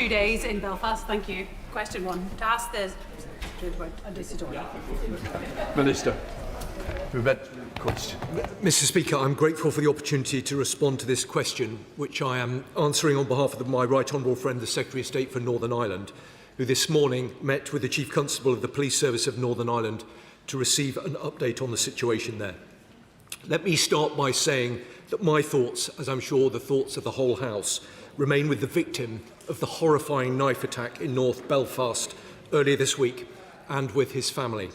2 days in Belfast. Thank you. Question 1. To ask the Minister. Question. Mr. Speaker, I'm grateful for the opportunity to respond to this question, which I am answering on behalf of my right honourable friend, the Secretary of State for Northern Ireland, who this morning met with the Chief Constable of the Police Service of Northern Ireland to receive an update on the situation there. Let me start by saying that my thoughts, as I'm sure the thoughts of the whole House, remain with the victim of the horrifying knife attack in North Belfast earlier this week and with his family.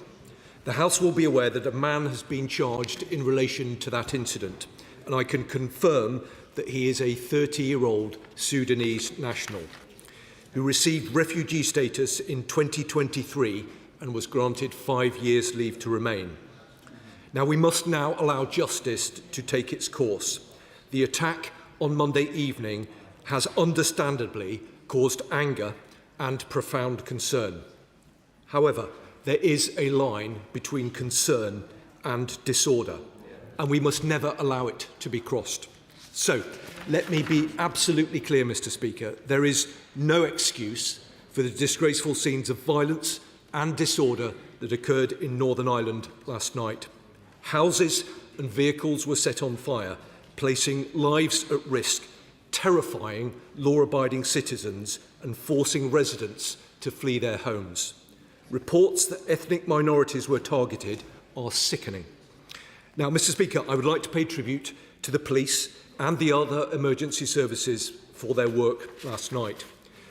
The House will be aware that a man has been charged in relation to that incident, and I can confirm that he is a 30-year-old Sudanese national who received refugee status in 2023 and was granted 5 years leave to remain. Now, we must now allow justice to take its course. The attack on Monday evening has understandably caused anger and profound concern. However, there is a line between concern and disorder, and we must never allow it to be crossed. So, let me be absolutely clear, Mr. Speaker. There is no excuse for the disgraceful scenes of violence and disorder that occurred in Northern Ireland last night. Houses and vehicles were set on fire, placing lives at risk, terrifying law-abiding citizens and forcing residents to flee their homes. Reports that ethnic minorities were targeted are sickening. Now, Mr. Speaker, I would like to pay tribute to the police and the other emergency services for their work last night.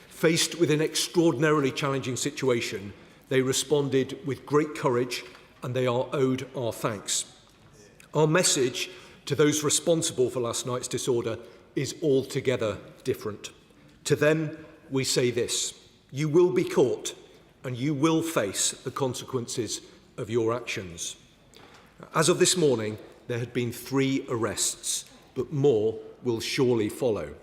Faced with an extraordinarily challenging situation, they responded with great courage, and they are owed our thanks. Our message to those responsible for last night's disorder is altogether different. To them, we say this: you will be caught, and you will face the consequences of your actions. As of this morning, there had been 3 arrests, but more will surely follow.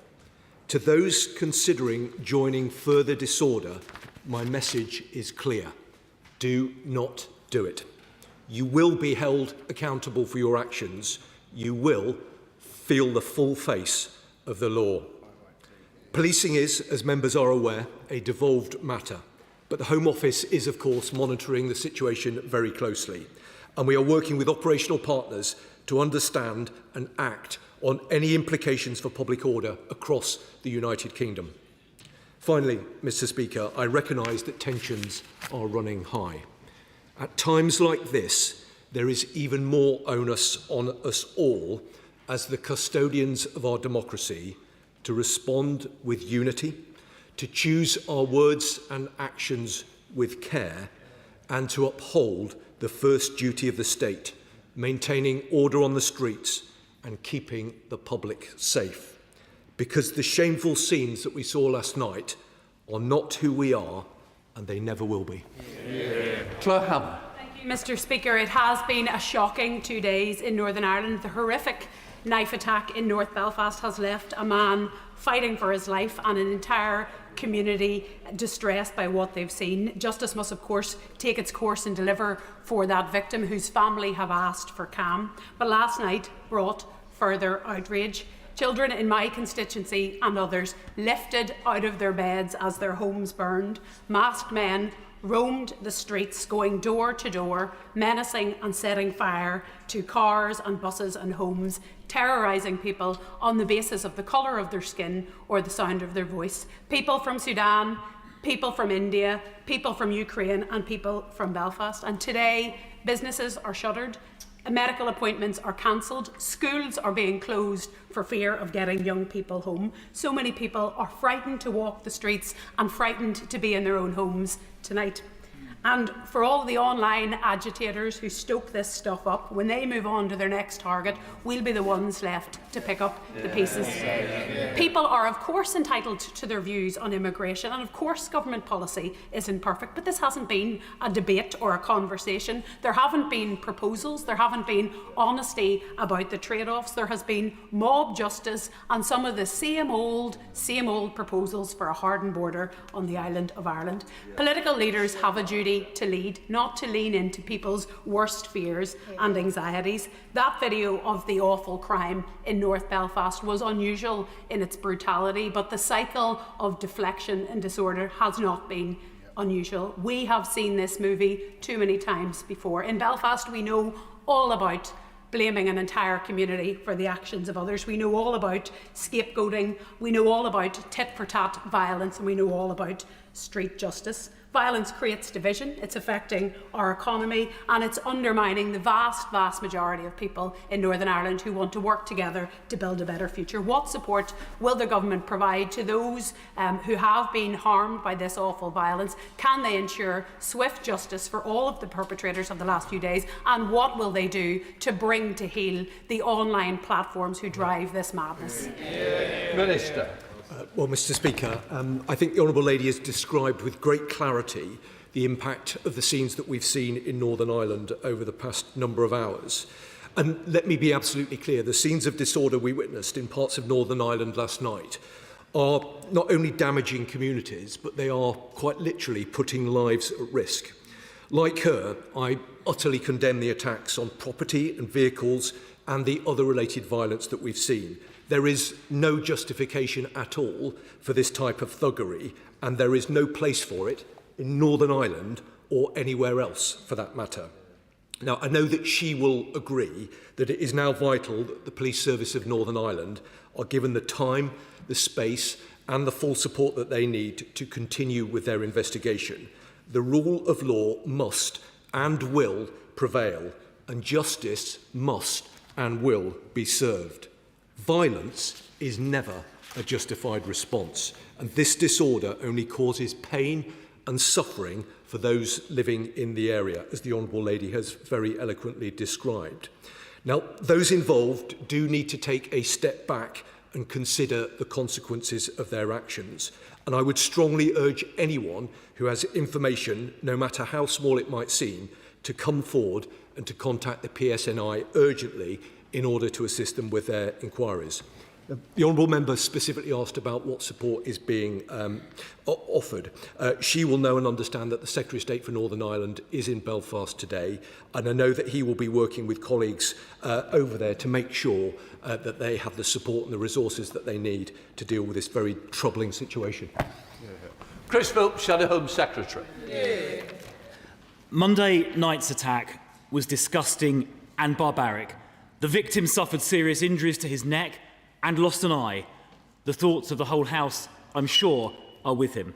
To those considering joining further disorder, my message is clear: do not do it. You will be held accountable for your actions. You will feel the full face of the law. Policing is, as members are aware, a devolved matter. But the Home Office is, of course, monitoring the situation very closely, and we are working with operational partners to understand and act on any implications for public order across the United Kingdom. Finally, Mr. Speaker, I recognise that tensions are running high. At times like this, there is even more onus on us all as the custodians of our democracy to respond with unity, to choose our words and actions with care, and to uphold the first duty of the state, maintaining order on the streets and keeping the public safe. Because the shameful scenes that we saw last night are not who we are, and they never will be. Claire Hammer. Thank you, Mr. Speaker. It has been a shocking 2 days in Northern Ireland. The horrific knife attack in North Belfast has left a man fighting for his life and an entire community distressed by what they've seen. Justice must, of course, take its course and deliver for that victim whose family have asked for calm. But last night brought further outrage. Children in my constituency and others lifted out of their beds as their homes burned. Masked men roamed the streets, going door to door, menacing and setting fire to cars and buses and homes, terrorising people on the basis of the colour of their skin or the sound of their voice. People from Sudan, people from India, people from Ukraine and people from Belfast. And today, businesses are shuttered. Medical appointments are cancelled. Schools are being closed for fear of getting young people home. So many people are frightened to walk the streets and frightened to be in their own homes tonight. And for all the online agitators who stoke this stuff up, when they move on to their next target, we'll be the ones left to pick up the pieces. People are, of course, entitled to their views on immigration, and of course government policy isn't perfect, but this hasn't been a debate or a conversation. There haven't been proposals, there haven't been honesty about the trade-offs, there has been mob justice and some of the same old proposals for a hardened border on the island of Ireland. Political leaders have a duty duty to lead, not to lean into people's worst fears and anxieties. That video of the awful crime in North Belfast was unusual in its brutality, but the cycle of deflection and disorder has not been unusual. We have seen this movie too many times before. In Belfast, we know all about blaming an entire community for the actions of others. We know all about scapegoating, we know all about tit-for-tat violence, and we know all about street justice. Violence creates division, it's affecting our economy, and it's undermining the vast majority of people in Northern Ireland who want to work together to build a better future. What support will the government provide to those who have been harmed by this awful violence? Can they ensure swift justice for all of the perpetrators of the last few days? And what will they do to bring to heel the online platforms who drive this madness? Minister. Well, Mr Speaker, I think the Honourable Lady has described with great clarity the impact of the scenes that we've seen in Northern Ireland over the past number of hours. And let me be absolutely clear, the scenes of disorder we witnessed in parts of Northern Ireland last night are not only damaging communities, but they are quite literally putting lives at risk. Like her, I utterly condemn the attacks on property and vehicles and the other related violence that we've seen. There is no justification at all for this type of thuggery, and there is no place for it in Northern Ireland or anywhere else for that matter. Now, I know that she will agree that it is now vital that the Police Service of Northern Ireland are given the time, the space and the full support that they need to continue with their investigation. The rule of law must and will prevail, and justice must and will be served. Violence is never a justified response, and this disorder only causes pain and suffering for those living in the area, as the Honourable Lady has very eloquently described. Now, those involved do need to take a step back and consider the consequences of their actions. And I would strongly urge anyone who has information, no matter how small it might seem, to come forward and to contact the PSNI urgently in order to assist them with their inquiries. The Honourable Member specifically asked about what support is being offered. She will know and understand that the Secretary of State for Northern Ireland is in Belfast today, and I know that he will be working with colleagues over there to make sure that they have the support and the resources that they need to deal with this very troubling situation. Chris Phillips, Shadow Home Secretary. Monday night's attack was disgusting and barbaric. The victim suffered serious injuries to his neck and lost an eye. The thoughts of the whole House, I'm sure, are with him.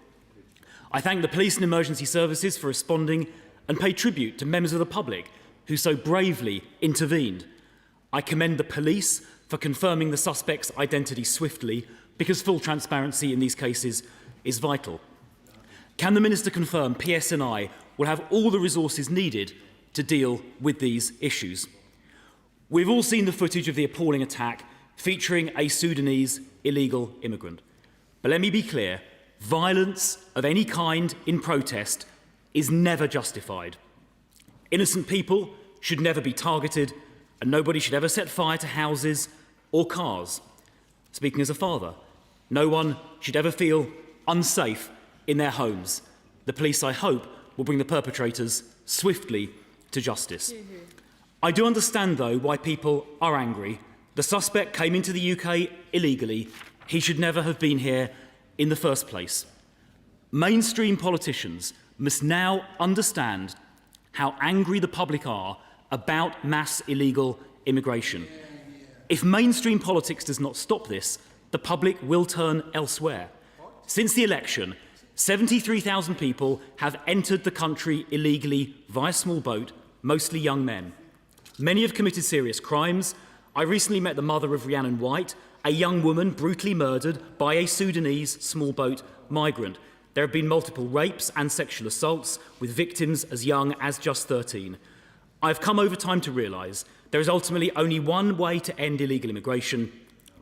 I thank the police and emergency services for responding and pay tribute to members of the public who so bravely intervened. I commend the police for confirming the suspect's identity swiftly, because full transparency in these cases is vital. Can the Minister confirm PSNI will have all the resources needed to deal with these issues? We've all seen the footage of the appalling attack featuring a Sudanese illegal immigrant. But let me be clear, violence of any kind in protest is never justified. Innocent people should never be targeted, and nobody should ever set fire to houses or cars. Speaking as a father, no one should ever feel unsafe in their homes. The police, I hope, will bring the perpetrators swiftly to justice. I do understand, though, why people are angry. The suspect came into the UK illegally. He should never have been here in the first place. Mainstream politicians must now understand how angry the public are about mass illegal immigration. If mainstream politics does not stop this, the public will turn elsewhere. Since the election, 73,000 people have entered the country illegally via small boat, mostly young men. Many have committed serious crimes. I recently met the mother of Rhiannon White, a young woman brutally murdered by a Sudanese small boat migrant. There have been multiple rapes and sexual assaults, with victims as young as just 13. I've come over time to realise there is ultimately only one way to end illegal immigration: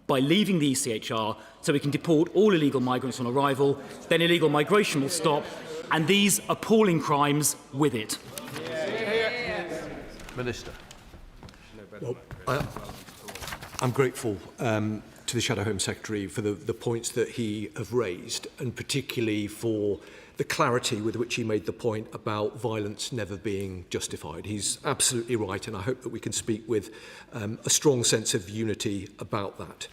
by leaving the ECHR so we can deport all illegal migrants on arrival. Then illegal migration will stop, and these appalling crimes with it. Minister. Well, I'm grateful to the Shadow Home Secretary for the points that he have raised, and particularly for the clarity with which he made the point about violence never being justified. He's absolutely right, and I hope that we can speak with a strong sense of unity about that.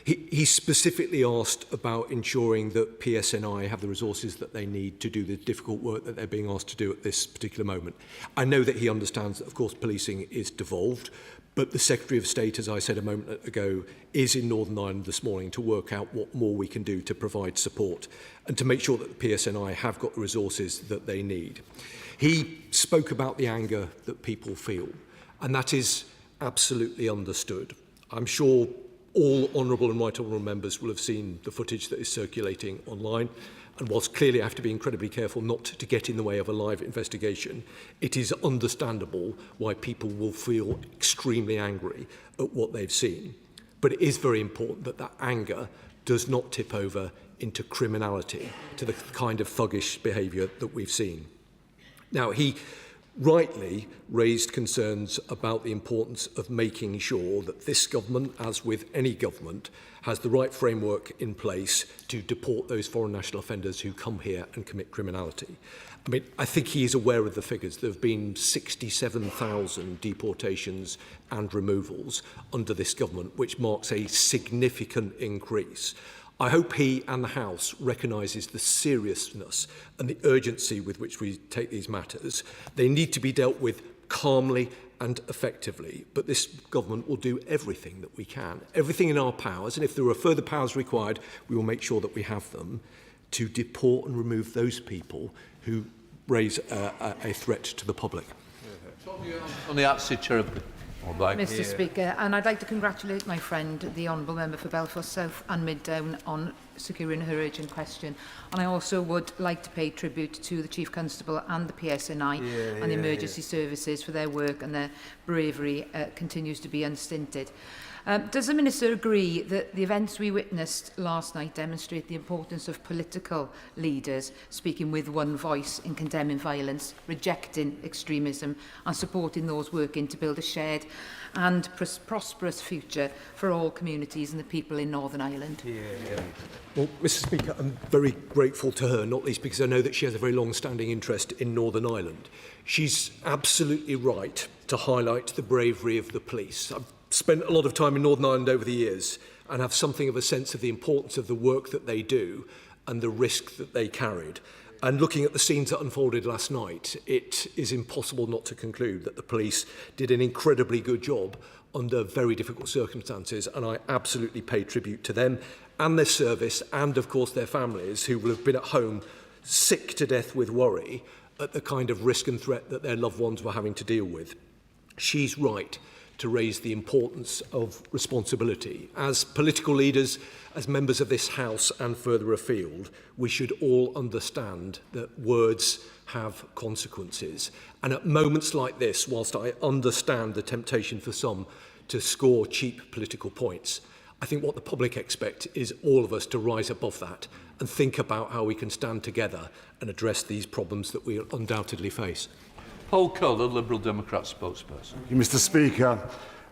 He specifically asked about ensuring that PSNI have the resources that they need to do the difficult work that they're being asked to do at this particular moment. I know that he understands that, of course, policing is devolved, but the Secretary of State, as I said a moment ago, is in Northern Ireland this morning to work out what more we can do to provide support and to make sure that the PSNI have got the resources that they need. He spoke about the anger that people feel, and that is absolutely understood. I'm sure all honourable and right honourable members will have seen the footage that is circulating online, and whilst clearly I have to be incredibly careful not to get in the way of a live investigation, it is understandable why people will feel extremely angry at what they've seen. But it is very important that that anger does not tip over into criminality, to the kind of thuggish behaviour that we've seen. Now, he rightly raised concerns about the importance of making sure that this government, as with any government, has the right framework in place to deport those foreign national offenders who come here and commit criminality. I mean, I think he is aware of the figures. There have been 67,000 deportations and removals under this government, which marks a significant increase. I hope he and the House recognises the seriousness and the urgency with which we take these matters. They need to be dealt with calmly and effectively, but this government will do everything that we can, everything in our powers, and if there are further powers required, we will make sure that we have them, to deport and remove those people who raise a threat to the public. On the Acting Chair of the Mr Speaker, and I'd like to congratulate my friend, the Honourable Member for Belfast South and Mid-Down, on securing her urgent question. And I also would like to pay tribute to the Chief Constable and the PSNI and the emergency services for their work, and their bravery continues to be unstinted. Does the Minister agree that the events we witnessed last night demonstrate the importance of political leaders speaking with one voice in condemning violence, rejecting extremism and supporting those working to build a shared and prosperous future for all communities and the people in Northern Ireland? Well, Mr Speaker, I'm very grateful to her, not least because I know that she has a very long-standing interest in Northern Ireland. She's absolutely right to highlight the bravery of the police. I've spent a lot of time in Northern Ireland over the years and have something of a sense of the importance of the work that they do and the risk that they carried. And looking at the scenes that unfolded last night, it is impossible not to conclude that the police did an incredibly good job under very difficult circumstances, and I absolutely pay tribute to them and their service and, of course, their families who will have been at home sick to death with worry at the kind of risk and threat that their loved ones were having to deal with. She's right to raise the importance of responsibility. As political leaders, as members of this House and further afield, we should all understand that words have consequences. And at moments like this, whilst I understand the temptation for some to score cheap political points, I think what the public expect is all of us to rise above that and think about how we can stand together and address these problems that we undoubtedly face. Paul Cullen, Liberal Democrat spokesperson. Mr Speaker,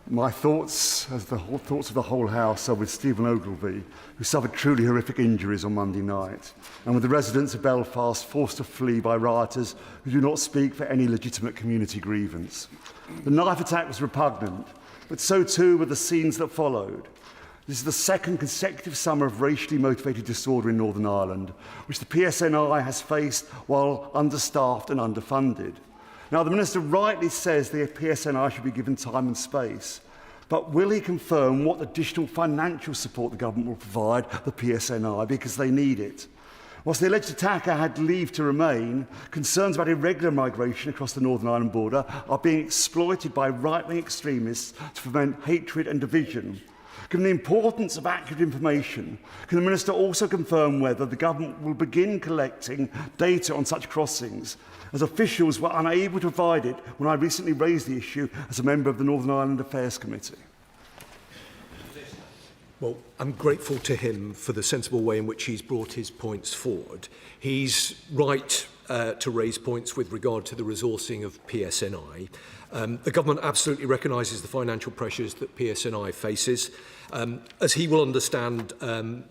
my thoughts, as the thoughts of the whole House, are with Stephen Ogilvie, who suffered truly horrific injuries on Monday night, and with the residents of Belfast forced to flee by rioters who do not speak for any legitimate community grievance. The knife attack was repugnant, but so too were the scenes that followed. This is the second consecutive summer of racially motivated disorder in Northern Ireland, which the PSNI has faced while understaffed and underfunded. Now, the Minister rightly says the PSNI should be given time and space, but will he confirm what additional financial support the government will provide the PSNI, because they need it? Whilst the alleged attacker had leave to remain, concerns about irregular migration across the Northern Ireland border are being exploited by right-wing extremists to foment hatred and division. Given the importance of accurate information, can the Minister also confirm whether the government will begin collecting data on such crossings, as officials were unable to provide it when I recently raised the issue as a member of the Northern Ireland Affairs Committee? Well, I'm grateful to him for the sensible way in which he's brought his points forward. He's right to raise points with regard to the resourcing of PSNI. The government absolutely recognises the financial pressures that PSNI faces. As he will understand,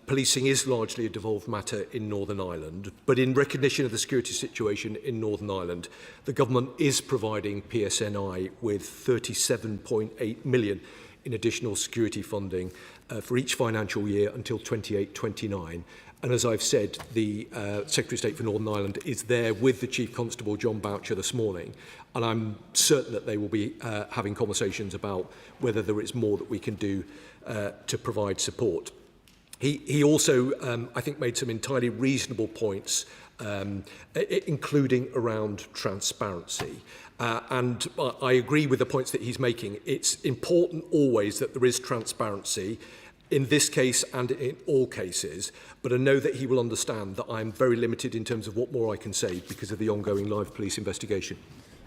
policing is largely a devolved matter in Northern Ireland, but in recognition of the security situation in Northern Ireland, the government is providing PSNI with 37.8 million in additional security funding for each financial year until 28-29. And as I've said, the Secretary of State for Northern Ireland is there with the Chief Constable, John Boucher, this morning. And I'm certain that they will be having conversations about whether there is more that we can do to provide support. He also, I think, made some entirely reasonable points, including around transparency. And I agree with the points that he's making. It's important always that there is transparency in this case and in all cases, but I know that he will understand that I'm very limited in terms of what more I can say because of the ongoing live police investigation.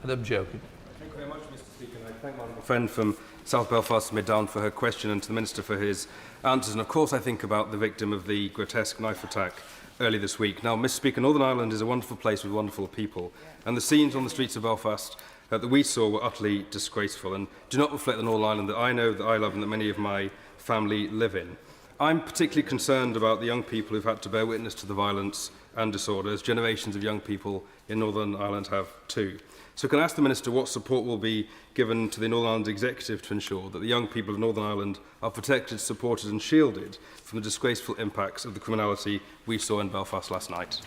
And I'm joking. Thank you very much, Mr. Speaker. And I thank my friend from South Belfast Mid-Down for her question and to the Minister for his answers. And of course I think about the victim of the grotesque knife attack early this week. Now, Mr. Speaker, Northern Ireland is a wonderful place with wonderful people, and the scenes on the streets of Belfast that we saw were utterly disgraceful and do not reflect the Northern Ireland that I know, that I love, and that many of my family live in. I'm particularly concerned about the young people who've had to bear witness to the violence and disorder, as generations of young people in Northern Ireland have too. So can I ask the Minister what support will be given to the Northern Ireland Executive to ensure that the young people of Northern Ireland are protected, supported and shielded from the disgraceful impacts of the criminality we saw in Belfast last night?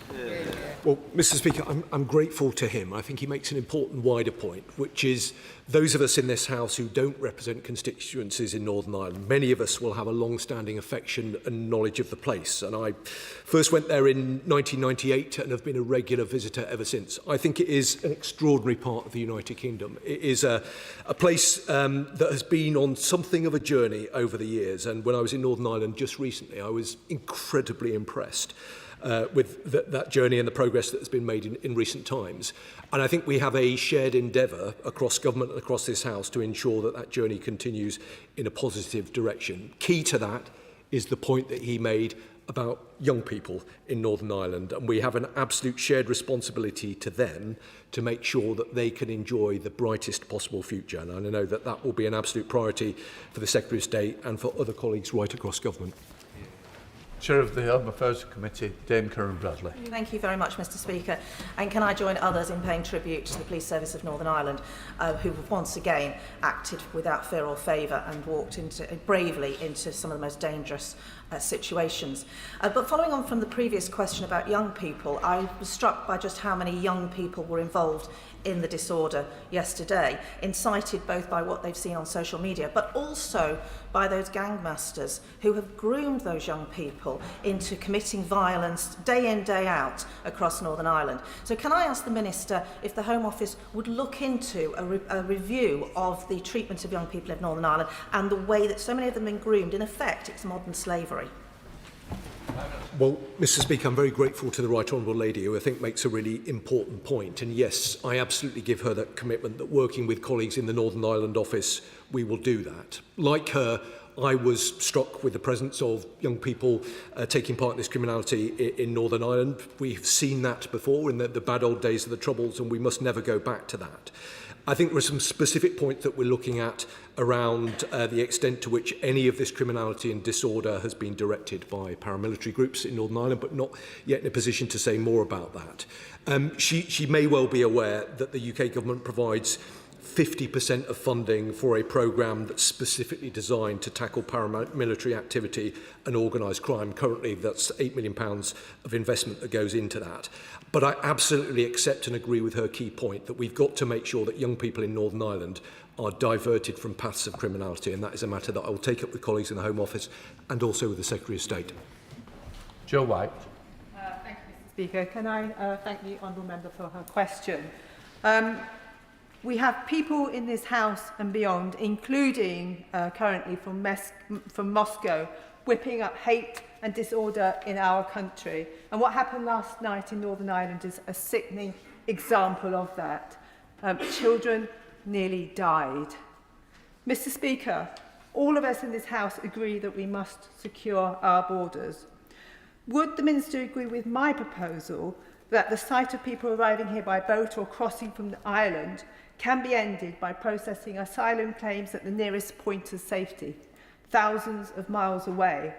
Well, Mr. Speaker, I'm grateful to him. I think he makes an important wider point, which is those of us in this House who don't represent constituencies in Northern Ireland, many of us will have a long-standing affection and knowledge of the place. And I first went there in 1998 and have been a regular visitor ever since. I think it is an extraordinary part of the United Kingdom. It is a place that has been on something of a journey over the years. And when I was in Northern Ireland just recently, I was incredibly impressed with that journey and the progress that has been made in recent times. And I think we have a shared endeavour across government and across this House to ensure that that journey continues in a positive direction. Key to that is the point that he made about young people in Northern Ireland, and we have an absolute shared responsibility to them to make sure that they can enjoy the brightest possible future. And I know that that will be an absolute priority for the Secretary of State and for other colleagues right across government. Chair of the Home Affairs Committee, Dame Karen Bradley. Thank you very much, Mr. Speaker. And can I join others in paying tribute to the Police Service of Northern Ireland, who have once again acted without fear or favour and walked bravely into some of the most dangerous situations. But following on from the previous question about young people, I was struck by just how many young people were involved in the disorder yesterday, incited both by what they've seen on social media, but also by those gangmasters who have groomed those young people into committing violence day in, day out across Northern Ireland. So can I ask the Minister if the Home Office would look into a review of the treatment of young people in Northern Ireland and the way that so many of them have been groomed? In effect, it's modern slavery. Well, Mr. Speaker, I'm very grateful to the Right Honourable Lady, who I think makes a really important point. And yes, I absolutely give her that commitment that working with colleagues in the Northern Ireland office, we will do that. Like her, I was struck with the presence of young people taking part in this criminality in Northern Ireland. We've seen that before in the bad old days of the Troubles, and we must never go back to that. I think there are some specific points that we're looking at around the extent to which any of this criminality and disorder has been directed by paramilitary groups in Northern Ireland, but not yet in a position to say more about that. She may well be aware that the UK government provides 50% of funding for a programme that's specifically designed to tackle paramilitary activity and organised crime. Currently, that's £8 million of investment that goes into that. But I absolutely accept and agree with her key point that we've got to make sure that young people in Northern Ireland are diverted from paths of criminality, and that is a matter that I will take up with colleagues in the Home Office and also with the Secretary of State. Joe White. Thank you, Mr. Speaker. Can I thank the Honourable Member for her question? We have people in this House and beyond, including currently from Moscow, whipping up hate and disorder in our country. And what happened last night in Northern Ireland is a sickening example of that. Children nearly died. Mr. Speaker, all of us in this House agree that we must secure our borders. Would the Minister agree with my proposal that the sight of people arriving here by boat or crossing from the island can be ended by processing asylum claims at the nearest point of safety, thousands of miles away,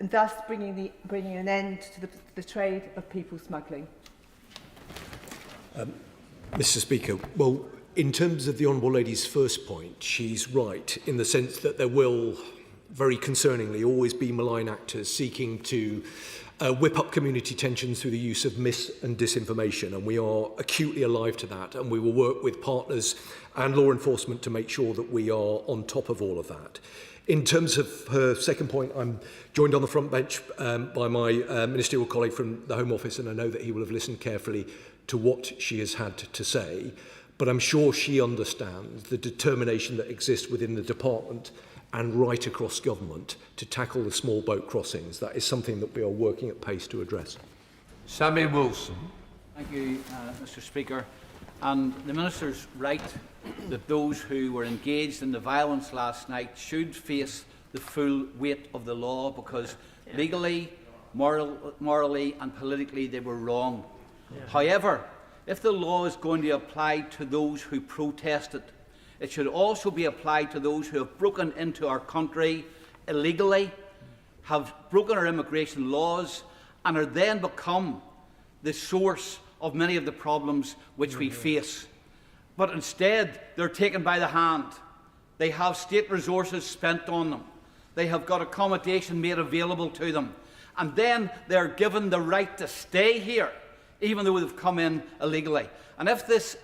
thus bringing an end to the trade of people smuggling. Mr. Speaker, well, in terms of the Honourable Lady's first point, she's right in the sense that there will, very concerningly, always be malign actors seeking to whip up community tensions through the use of mis- and disinformation, and we are acutely alive to that, and we will work with partners and law enforcement to make sure that we are on top of all of that. In terms of her second point, I'm joined on the front bench by my ministerial colleague from the Home Office, and I know that he will have listened carefully to what she has had to say, but I'm sure she understands the determination that exists within the department and right across government to tackle the small boat crossings. That is something that we are working at pace to address. Sammy Wilson. Thank you, Mr. Speaker. And the Minister's right that those who were engaged in the violence last night should face the full weight of the law, because legally, morally and politically they were wrong. However, if the law is going to apply to those who protested, it should also be applied to those who have broken into our country illegally, have broken our immigration laws, and are then become the source of many of the problems which we face. But instead, they're taken by the hand. They have state resources spent on them. They have got accommodation made available to them. And then they're given the right to stay here, even though they've come in illegally. And if this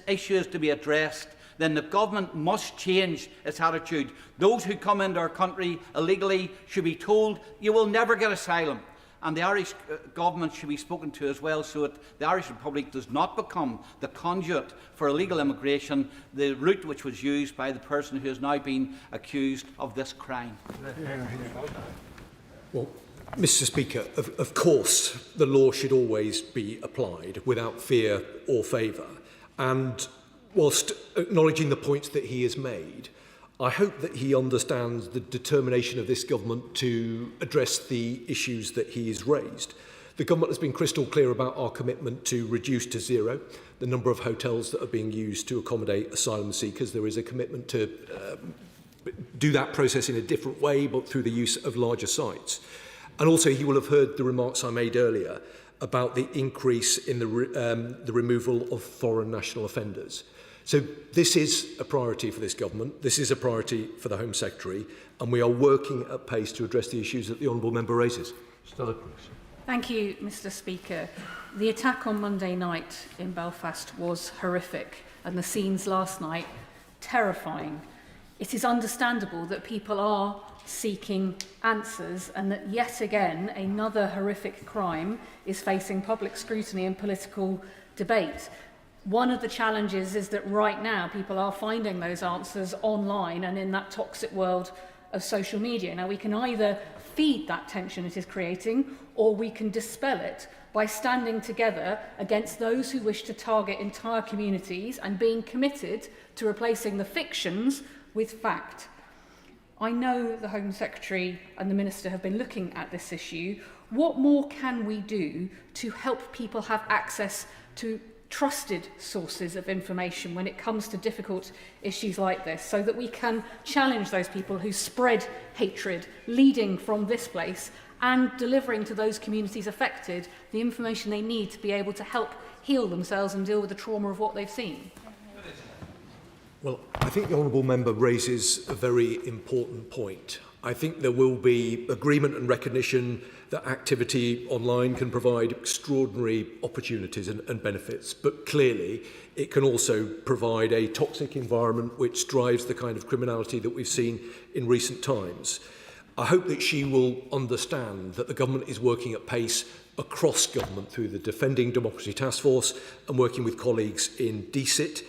issue is to be addressed, then the government must change its attitude. Those who come into our country illegally should be told, you will never get asylum. And the Irish government should be spoken to as well, so that the Irish Republic does not become the conduit for illegal immigration, the route which was used by the person who has now been accused of this crime. Well, Mr. Speaker, of course the law should always be applied without fear or favour. And whilst acknowledging the points that he has made, I hope that he understands the determination of this government to address the issues that he has raised. The government has been crystal clear about our commitment to reduce to zero the number of hotels that are being used to accommodate asylum seekers. There is a commitment to do that process in a different way, but through the use of larger sites. And also he will have heard the remarks I made earlier about the increase in the removal of foreign national offenders. So this is a priority for this government, this is a priority for the Home Secretary, and we are working at pace to address the issues that the Honourable Member raises. Stella Crooks. Thank you, Mr. Speaker. The attack on Monday night in Belfast was horrific, and the scenes last night terrifying. It is understandable that people are seeking answers, and that yet again another horrific crime is facing public scrutiny and political debate. One of the challenges is that right now people are finding those answers online and in that toxic world of social media. Now, we can either feed that tension it is creating, or we can dispel it by standing together against those who wish to target entire communities and being committed to replacing the fictions with fact. I know the Home Secretary and the Minister have been looking at this issue. What more can we do to help people have access to trusted sources of information when it comes to difficult issues like this, so that we can challenge those people who spread hatred, leading from this place and delivering to those communities affected the information they need to be able to help heal themselves and deal with the trauma of what they've seen? Well, I think the Honourable Member raises a very important point. I think there will be agreement and recognition that activity online can provide extraordinary opportunities and benefits, but clearly it can also provide a toxic environment which drives the kind of criminality that we've seen in recent times. I hope that she will understand that the government is working at pace across government through the Defending Democracy Task Force and working with colleagues in DCIT,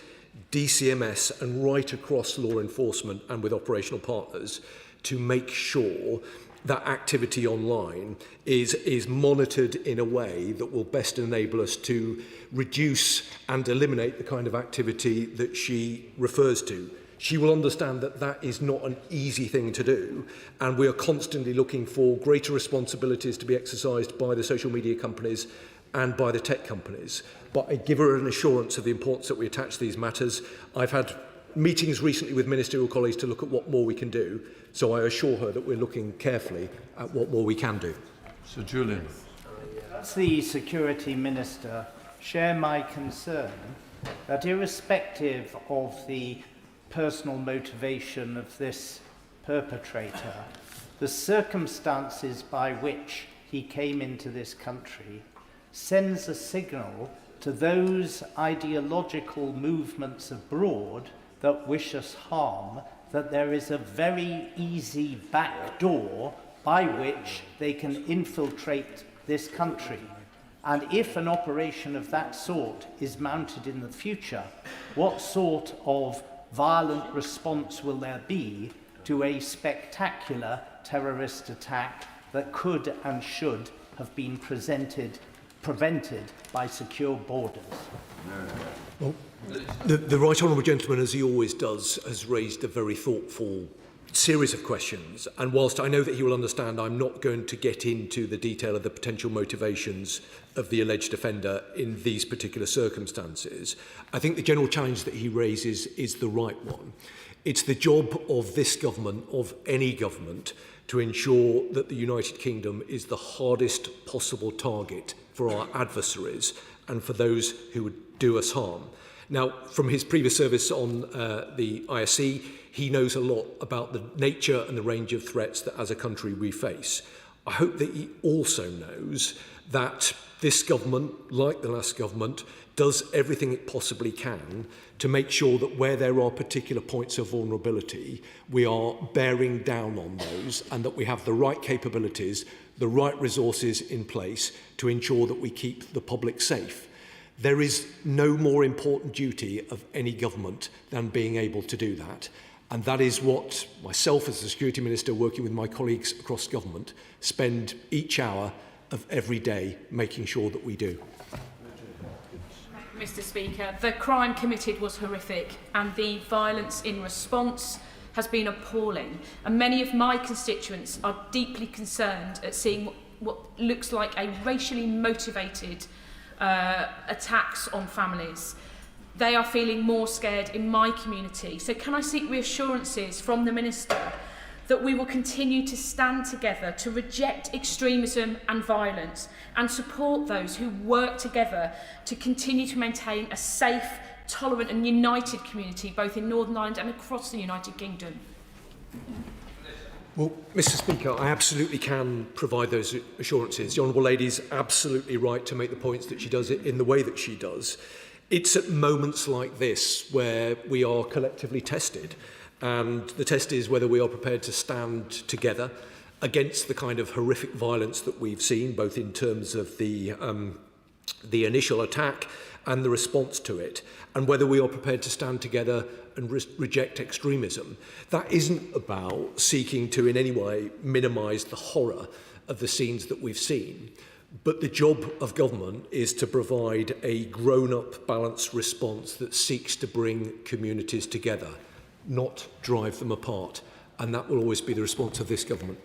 DCMS and right across law enforcement and with operational partners to make sure that activity online is monitored in a way that will best enable us to reduce and eliminate the kind of activity that she refers to. She will understand that that is not an easy thing to do, and we are constantly looking for greater responsibilities to be exercised by the social media companies and by the tech companies. But I give her an assurance of the importance that we attach to these matters. I've had meetings recently with ministerial colleagues to look at what more we can do, so I assure her that we're looking carefully at what more we can do. Sir Julian. Does the Security Minister share my concern that irrespective of the personal motivation of this perpetrator, the circumstances by which he came into this country sends a signal to those ideological movements abroad that wish us harm, that there is a very easy back door by which they can infiltrate this country. And if an operation of that sort is mounted in the future, what sort of violent response will there be to a spectacular terrorist attack that could and should have been prevented by secure borders? Well, the Right Honourable Gentleman, as he always does, has raised a very thoughtful series of questions, and whilst I know that he will understand, I'm not going to get into the detail of the potential motivations of the alleged offender in these particular circumstances. I think the general challenge that he raises is the right one. It's the job of this government, of any government, to ensure that the United Kingdom is the hardest possible target for our adversaries and for those who would do us harm. Now, from his previous service on the ISC, he knows a lot about the nature and the range of threats that as a country we face. I hope that he also knows that this government, like the last government, does everything it possibly can to make sure that where there are particular points of vulnerability, we are bearing down on those and that we have the right capabilities, the right resources in place to ensure that we keep the public safe. There is no more important duty of any government than being able to do that. And that is what myself as the Security Minister, working with my colleagues across government, spend each hour of every day making sure that we do. Mr. Speaker, the crime committed was horrific and the violence in response has been appalling. And many of my constituents are deeply concerned at seeing what looks like a racially motivated attacks on families. They are feeling more scared in my community. So can I seek reassurances from the Minister that we will continue to stand together to reject extremism and violence and support those who work together to continue to maintain a safe, tolerant and united community both in Northern Ireland and across the United Kingdom? Well, Mr. Speaker, I absolutely can provide those assurances. The Honourable Lady is absolutely right to make the points that she does it in the way that she does. It's at moments like this where we are collectively tested, and the test is whether we are prepared to stand together against the kind of horrific violence that we've seen, both in terms of the initial attack and the response to it, and whether we are prepared to stand together and reject extremism. That isn't about seeking to in any way minimise the horror of the scenes that we've seen. But the job of government is to provide a grown-up, balanced response that seeks to bring communities together, not drive them apart. And that will always be the response of this government.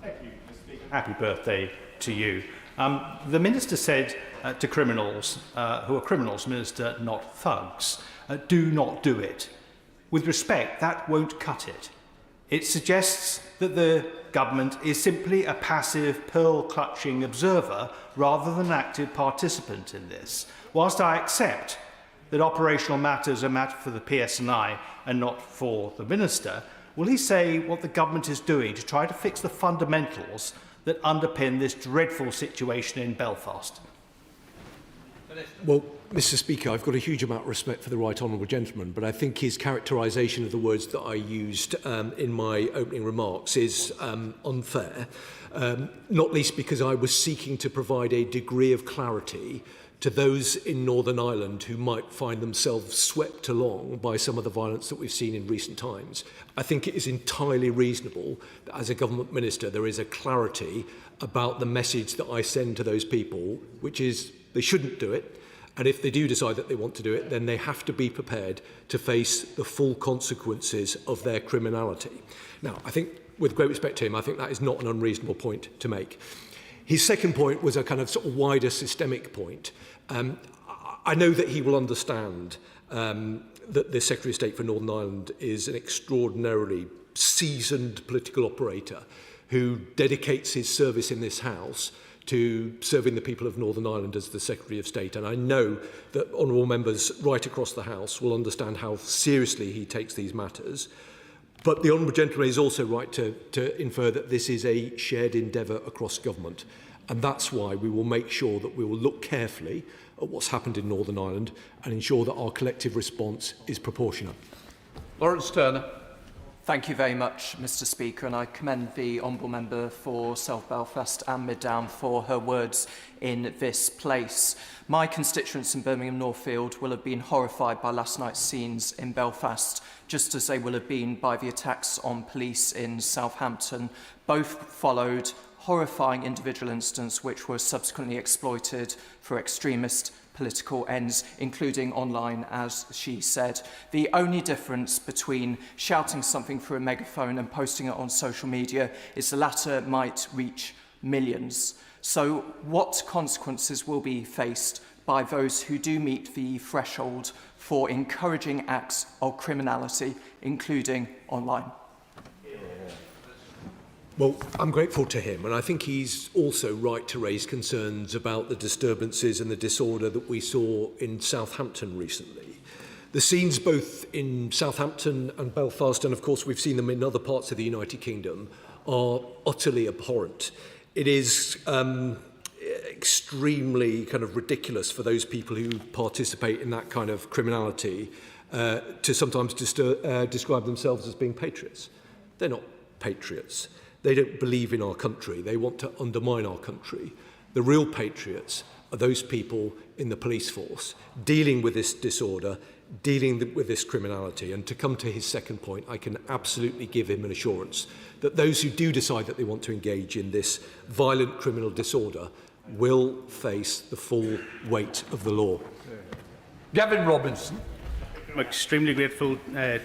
Thank you, Mr. Speaker. Happy birthday to you. The Minister said to criminals, who are criminals, Minister, not thugs, do not do it. With respect, that won't cut it. It suggests that the government is simply a passive, pearl-clutching observer rather than an active participant in this. Whilst I accept that operational matters are a matter for the PSNI and not for the Minister, will he say what the government is doing to try to fix the fundamentals that underpin this dreadful situation in Belfast? Well, Mr. Speaker, I've got a huge amount of respect for the Right Honourable Gentleman, but I think his characterisation of the words that I used in my opening remarks is unfair, not least because I was seeking to provide a degree of clarity to those in Northern Ireland who might find themselves swept along by some of the violence that we've seen in recent times. I think it is entirely reasonable that as a government minister there is a clarity about the message that I send to those people, which is they shouldn't do it. And if they do decide that they want to do it, then they have to be prepared to face the full consequences of their criminality. Now, I think, with great respect to him, I think that is not an unreasonable point to make. His second point was a kind of sort of wider systemic point. I know that he will understand that the Secretary of State for Northern Ireland is an extraordinarily seasoned political operator who dedicates his service in this House to serving the people of Northern Ireland as the Secretary of State. And I know that honourable members right across the House will understand how seriously he takes these matters. But the honourable gentleman is also right to infer that this is a shared endeavour across government. And that's why we will make sure that we will look carefully at what's happened in Northern Ireland and ensure that our collective response is proportionate. Lawrence Turner. Thank you very much, Mr Speaker, and I commend the Honourable Member for South Belfast and Mid Down for her words in this place. My constituents in Birmingham Northfield will have been horrified by last night's scenes in Belfast, just as they will have been by the attacks on police in Southampton. Both followed horrifying individual incidents which were subsequently exploited for extremist political ends, including online, as she said. The only difference between shouting something through a megaphone and posting it on social media is the latter might reach millions. So what consequences will be faced by those who do meet the threshold for encouraging acts of criminality, including online? Well, I'm grateful to him, and I think he's also right to raise concerns about the disturbances and the disorder that we saw in Southampton recently. The scenes both in Southampton and Belfast, and of course we've seen them in other parts of the United Kingdom, are utterly abhorrent. It is extremely kind of ridiculous for those people who participate in that kind of criminality to sometimes describe themselves as being patriots. They're not patriots. They don't believe in our country. They want to undermine our country. The real patriots are those people in the police force dealing with this disorder, dealing with this criminality. And to come to his second point, I can absolutely give him an assurance that those who do decide that they want to engage in this violent criminal disorder will face the full weight of the law. Gavin Robinson. I'm extremely grateful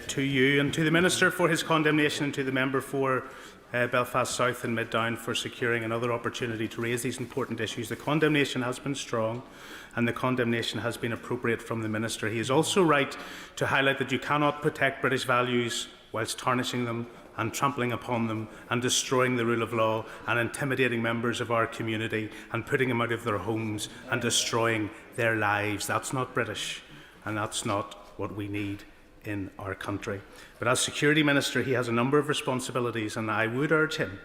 to you and to the Minister for his condemnation and to the member for Belfast South and Mid Down for securing another opportunity to raise these important issues. The condemnation has been strong and the condemnation has been appropriate from the Minister. He is also right to highlight that you cannot protect British values whilst tarnishing them and trampling upon them and destroying the rule of law and intimidating members of our community and putting them out of their homes and destroying their lives. That's not British, and that's not what we need in our country. But as Security Minister, he has a number of responsibilities, and I would urge him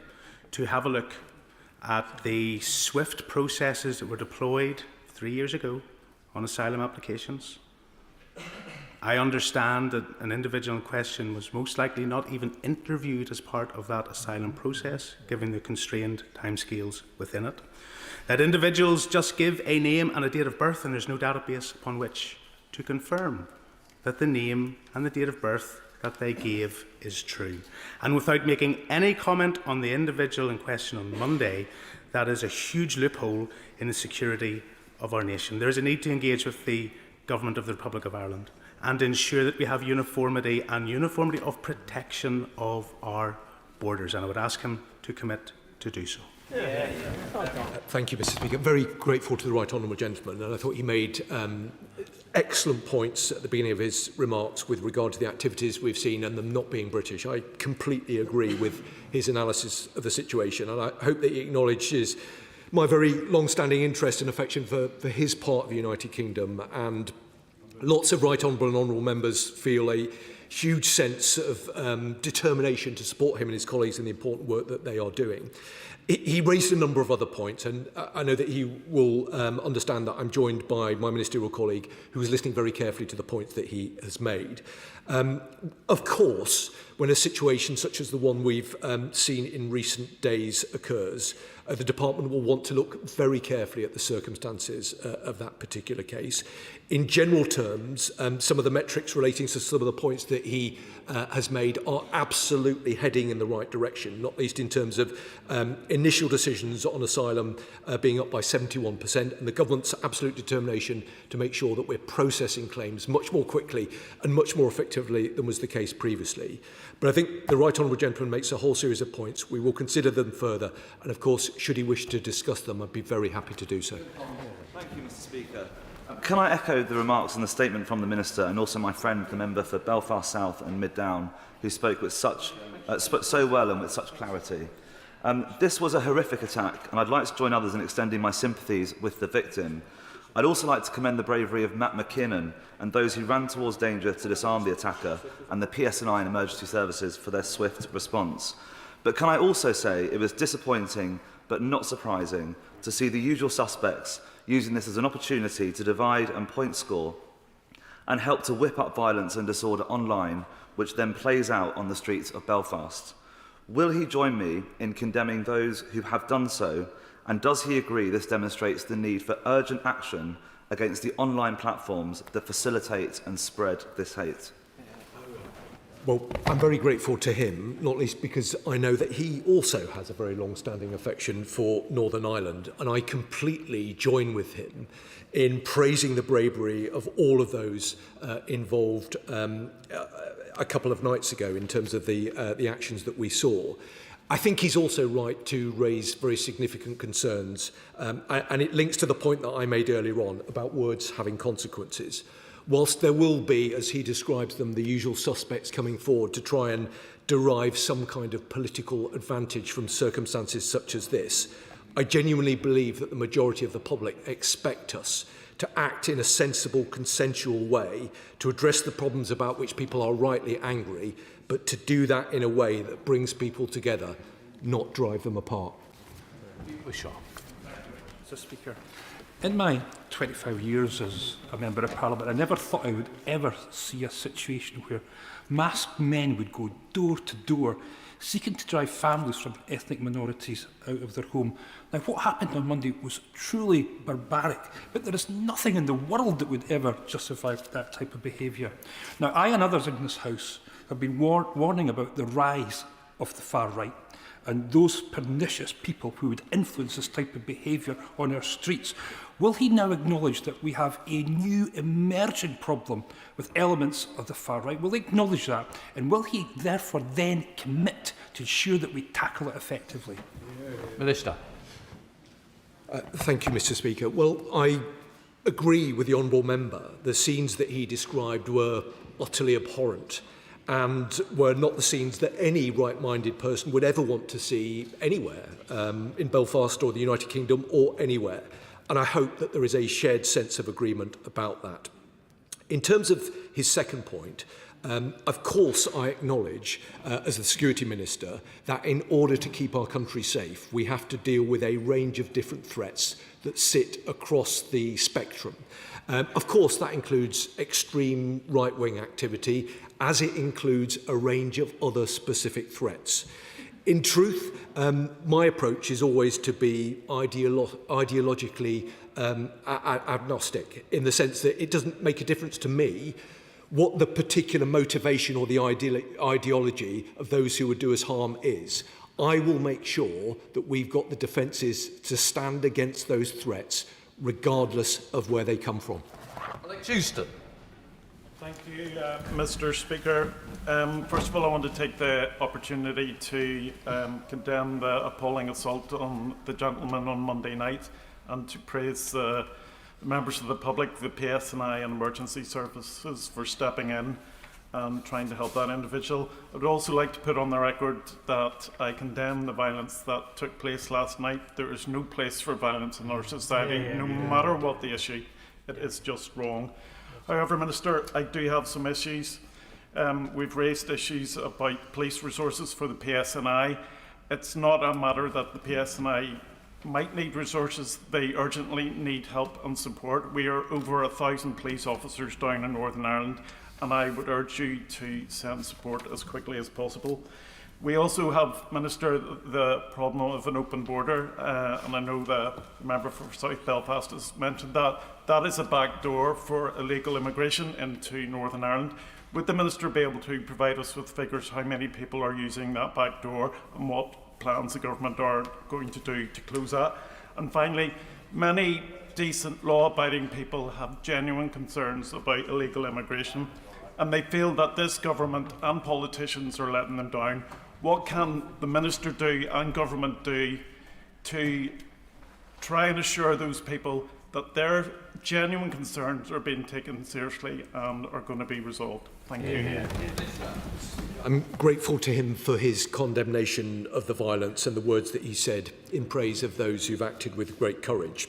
to have a look at the swift processes that were deployed 3 years ago on asylum applications. I understand that an individual in question was most likely not even interviewed as part of that asylum process, given the constrained timescales within it. That individuals just give a name and a date of birth, and there's no database upon which to confirm that the name and the date of birth that they gave is true. And without making any comment on the individual in question on Monday, that is a huge loophole in the security of our nation. There is a need to engage with the Government of the Republic of Ireland and ensure that we have uniformity and uniformity of protection of our borders. And I would ask him to commit to do so. Thank you, Mr Speaker. Very grateful to the right honourable gentleman, and I thought he made excellent points at the beginning of his remarks with regard to the activities we've seen and them not being British. I completely agree with his analysis of the situation, and I hope that he acknowledges my very long-standing interest and affection for his part of the United Kingdom, and lots of right honourable and honourable members feel a huge sense of determination to support him and his colleagues in the important work that they are doing. He raised a number of other points, and I know that he will understand that I'm joined by my ministerial colleague who is listening very carefully to the points that he has made. Of course, when a situation such as the one we've seen in recent days occurs, the department will want to look very carefully at the circumstances of that particular case. In general terms, some of the metrics relating to some of the points that he has made are absolutely heading in the right direction, not least in terms of initial decisions on asylum being up by 71%, and the government's absolute determination to make sure that we're processing claims much more quickly and much more effectively than was the case previously. But I think the Right Honourable Gentleman makes a whole series of points. We will consider them further, and of course, should he wish to discuss them, I'd be very happy to do so. Thank you, Mr. Speaker. Can I echo the remarks and the statement from the Minister and also my friend, the member for Belfast South and Mid Down, who spoke with spoke so well and with such clarity. This was a horrific attack, and I'd like to join others in extending my sympathies with the victim. I'd also like to commend the bravery of Matt McKinnon and those who ran towards danger to disarm the attacker, and the PSNI and emergency services for their swift response. But can I also say it was disappointing, but not surprising, to see the usual suspects using this as an opportunity to divide and point score and help to whip up violence and disorder online, which then plays out on the streets of Belfast. Will he join me in condemning those who have done so, and does he agree this demonstrates the need for urgent action against the online platforms that facilitate and spread this hate? Well, I'm very grateful to him, not least because I know that he also has a very long-standing affection for Northern Ireland, and I completely join with him in praising the bravery of all of those involved a couple of nights ago in terms of the actions that we saw. I think he's also right to raise very significant concerns, and it links to the point that I made earlier on about words having consequences. Whilst there will be, as he describes them, the usual suspects coming forward to try and derive some kind of political advantage from circumstances such as this, I genuinely believe that the majority of the public expect us to act in a sensible, consensual way to address the problems about which people are rightly angry, but to do that in a way that brings people together, not drive them apart. Mr. Speaker, in my 25 years as a Member of Parliament, I never thought I would ever see a situation where masked men would go door to door seeking to drive families from ethnic minorities out of their home. Now, what happened on Monday was truly barbaric, but there is nothing in the world that would ever justify that type of behaviour. Now, I and others in this House have been warning about the rise of the far right and those pernicious people who would influence this type of behaviour on our streets. Will he now acknowledge that we have a new emerging problem with elements of the far right? Will he acknowledge that? And will he therefore then commit to ensure that we tackle it effectively? Minister. Thank you, Mr. Speaker. Well, I agree with the Honourable Member. The scenes that he described were utterly abhorrent and were not the scenes that any right-minded person would ever want to see anywhere, in Belfast or the United Kingdom or anywhere. And I hope that there is a shared sense of agreement about that. In terms of his second point, of course I acknowledge, as the Security Minister, that in order to keep our country safe, we have to deal with a range of different threats that sit across the spectrum. Of course, that includes extreme right-wing activity, as it includes a range of other specific threats. In truth, my approach is always to be ideologically agnostic, in the sense that it doesn't make a difference to me what the particular motivation or the ideology of those who would do us harm is. I will make sure that we've got the defences to stand against those threats, regardless of where they come from. Alex Houston. Thank you, Mr. Speaker. First of all, I want to take the opportunity to condemn the appalling assault on the gentleman on Monday night and to praise the members of the public, the PSNI and emergency services for stepping in and trying to help that individual. I would also like to put on the record that I condemn the violence that took place last night. There is no place for violence in our society, no matter what the issue. It is just wrong. However, Minister, I do have some issues. We've raised issues about police resources for the PSNI. It's not a matter that the PSNI might need resources, they urgently need help and support. We are over 1,000 police officers down in Northern Ireland, and I would urge you to send support as quickly as possible. We also have, Minister, the problem of an open border, and I know the member for South Belfast has mentioned that. That is a back door for illegal immigration into Northern Ireland. Would the Minister be able to provide us with figures how many people are using that back door and what plans the government are going to do to close that. And finally, many decent law-abiding people have genuine concerns about illegal immigration, and they feel that this government and politicians are letting them down. What can the Minister do and government do to try and assure those people that their genuine concerns are being taken seriously and are going to be resolved? Thank you. I'm grateful to him for his condemnation of the violence and the words that he said in praise of those who've acted with great courage.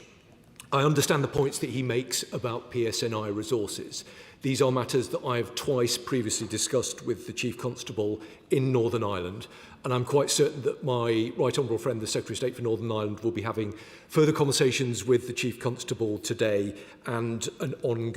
I understand the points that he makes about PSNI resources. These are matters that I've twice previously discussed with the Chief Constable in Northern Ireland, and I'm quite certain that my Right Honourable friend, the Secretary of State for Northern Ireland, will be having further conversations with the Chief Constable today and on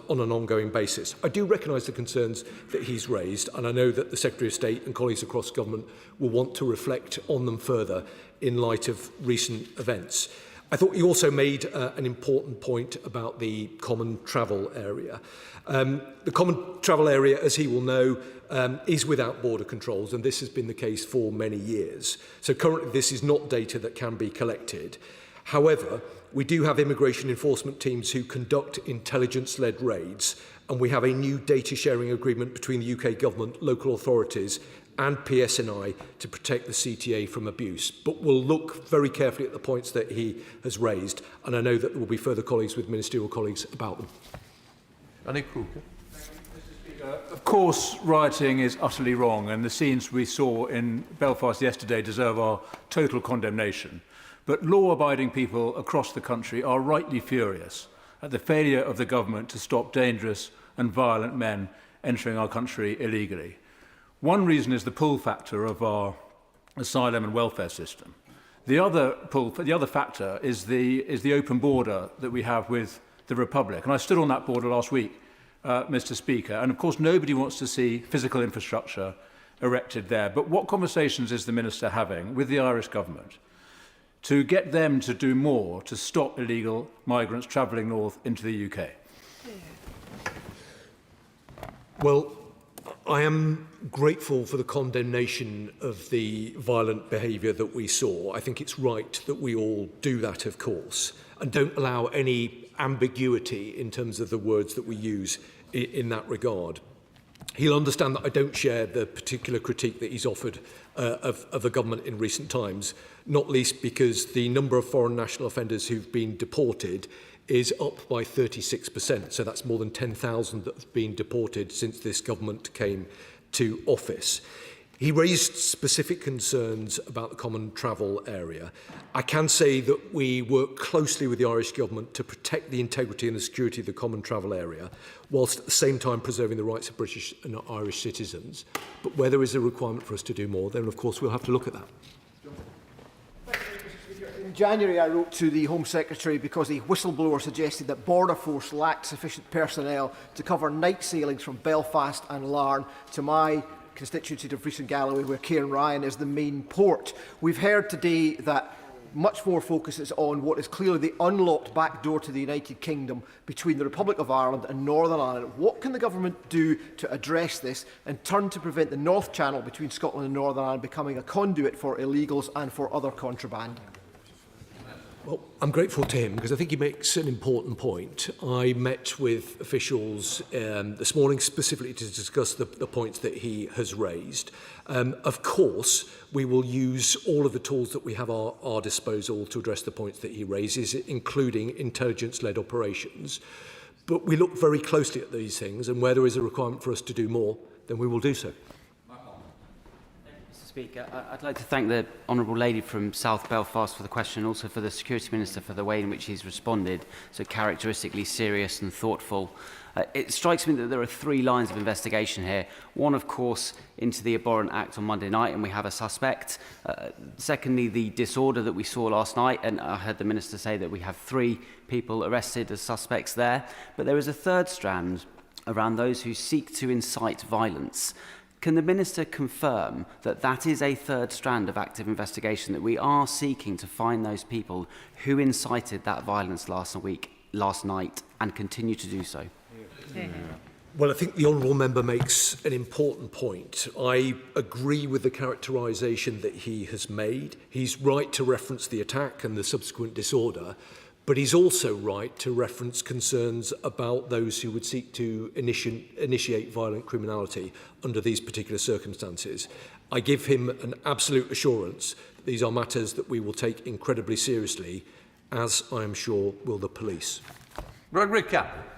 an ongoing basis. I do recognise the concerns that he's raised, and I know that the Secretary of State and colleagues across government will want to reflect on them further in light of recent events. I thought he also made an important point about the common travel area. The common travel area, as he will know, is without border controls, and this has been the case for many years. So currently this is not data that can be collected. However, we do have immigration enforcement teams who conduct intelligence-led raids, and we have a new data sharing agreement between the UK government, local authorities and PSNI to protect the CTA from abuse. But we'll look very carefully at the points that he has raised, and I know that there will be further colleagues with ministerial colleagues about them. Of course, rioting is utterly wrong, and the scenes we saw in Belfast yesterday deserve our total condemnation. But law-abiding people across the country are rightly furious at the failure of the government to stop dangerous and violent men entering our country illegally. One reason is the pull factor of our asylum and welfare system. The other factor is the open border that we have with the Republic. And I stood on that border last week, Mr. Speaker, and of course nobody wants to see physical infrastructure erected there. But what conversations is the Minister having with the Irish government to get them to do more to stop illegal migrants travelling north into the UK? Well, I am grateful for the condemnation of the violent behaviour that we saw. I think it's right that we all do that, of course, and don't allow any ambiguity in terms of the words that we use in that regard. He'll understand that I don't share the particular critique that he's offered of the government in recent times, not least because the number of foreign national offenders who've been deported is up by 36%. So that's more than 10,000 that have been deported since this government came to office. He raised specific concerns about the common travel area. I can say that we work closely with the Irish government to protect the integrity and the security of the common travel area, whilst at the same time preserving the rights of British and Irish citizens. But where there is a requirement for us to do more, then of course we'll have to look at that. In January, I wrote to the Home Secretary because a whistleblower suggested that Border Force lacked sufficient personnel to cover night sailings from Belfast and Larne to my constituency of Fleece and Galloway, where Cairnryan is the main port. We've heard today that much more focus is on what is clearly the unlocked back door to the United Kingdom between the Republic of Ireland and Northern Ireland. What can the government do to address this and turn to prevent the North Channel between Scotland and Northern Ireland becoming a conduit for illegals and for other contraband? Well, I'm grateful to him because I think he makes an important point. I met with officials this morning specifically to discuss the points that he has raised. Of course, we will use all of the tools that we have at our disposal to address the points that he raises, including intelligence-led operations. But we look very closely at these things, and where there is a requirement for us to do more, then we will do so. Speaker, I'd like to thank the Honourable Lady from South Belfast for the question, and also for the Security Minister for the way in which he's responded, so characteristically serious and thoughtful. It strikes me that there are three lines of investigation here. One, of course, into the abhorrent act on Monday night, and we have a suspect. Secondly, the disorder that we saw last night, and I heard the Minister say that we have 3 people arrested as suspects there. But there is a third strand around those who seek to incite violence. Can the Minister confirm that that is a third strand of active investigation, that we are seeking to find those people who incited that violence last night and continue to do so? Well, I think the honourable member makes an important point. I agree with the characterisation that he has made. He's right to reference the attack and the subsequent disorder, but he's also right to reference concerns about those who would seek to initiate violent criminality under these particular circumstances. I give him an absolute assurance that these are matters that we will take incredibly seriously, as I am sure will the police. Gregory Cap.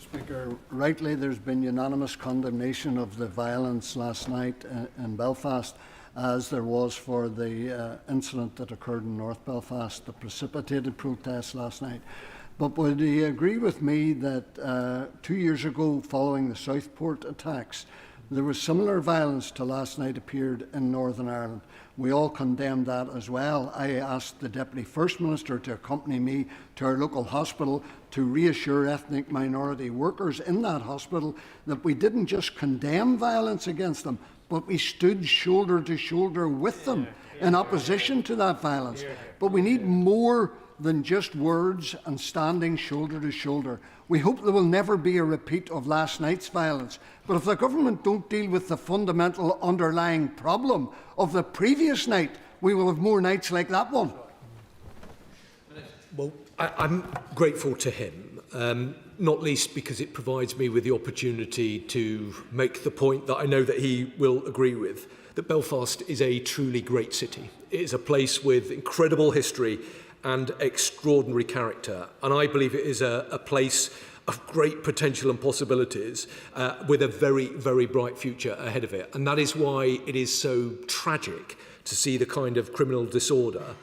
Speaker, rightly there's been unanimous condemnation of the violence last night in Belfast, as there was for the incident that occurred in North Belfast, the precipitated protest last night. But would he agree with me that 2 years ago, following the Southport attacks, there was similar violence to last night appeared in Northern Ireland? We all condemned that as well. I asked the Deputy First Minister to accompany me to our local hospital to reassure ethnic minority workers in that hospital that we didn't just condemn violence against them, but we stood shoulder to shoulder with them in opposition to that violence. But we need more than just words and standing shoulder to shoulder. We hope there will never be a repeat of last night's violence. But if the government don't deal with the fundamental underlying problem of the previous night, we will have more nights like that one. Well, I'm grateful to him, not least because it provides me with the opportunity to make the point that I know that he will agree with, that Belfast is a truly great city. It is a place with incredible history and extraordinary character. And I believe it is a place of great potential and possibilities with a very, very bright future ahead of it. And that is why it is so tragic to see the kind of criminal disorder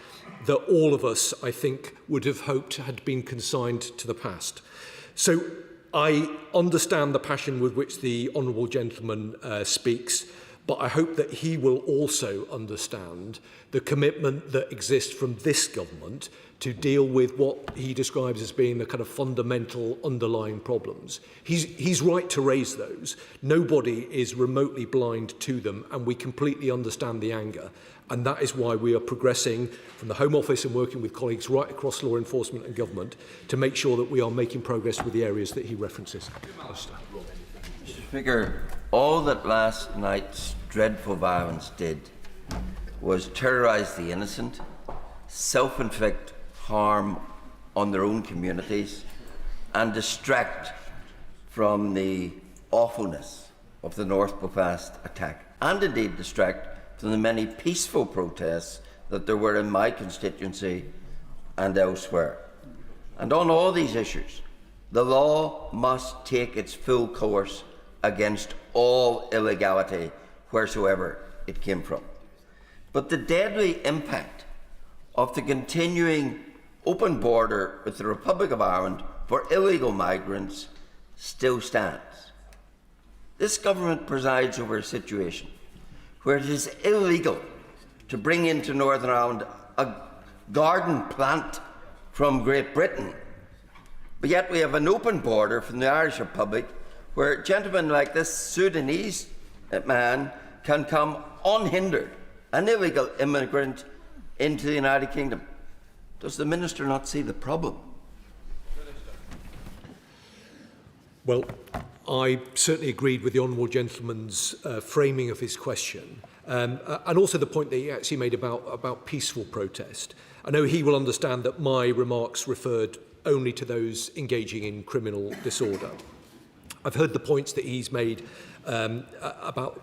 that all of us, I think, would have hoped had been consigned to the past. So I understand the passion with which the honourable gentleman speaks, but I hope that he will also understand the commitment that exists from this government to deal with what he describes as being the kind of fundamental underlying problems. He's right to raise those. Nobody is remotely blind to them, and we completely understand the anger. And that is why we are progressing from the Home Office and working with colleagues right across law enforcement and government to make sure that we are making progress with the areas that he references. Speaker, all that last night's dreadful violence did was terrorise the innocent, self-inflict harm on their own communities, and distract from the awfulness of the North Belfast attack, and indeed distract from the many peaceful protests that there were in my constituency and elsewhere. And on all these issues, the law must take its full course against all illegality wheresoever it came from. But the deadly impact of the continuing open border with the Republic of Ireland for illegal migrants still stands. This government presides over a situation where it is illegal to bring into Northern Ireland a garden plant from Great Britain, but yet we have an open border from the Irish Republic where gentlemen like this Sudanese man can come unhindered, an illegal immigrant, into the United Kingdom. Does the Minister not see the problem? Well, I certainly agreed with the honourable gentleman's framing of his question, and also the point that he actually made about peaceful protest. I know he will understand that my remarks referred only to those engaging in criminal disorder. I've heard the points that he's made about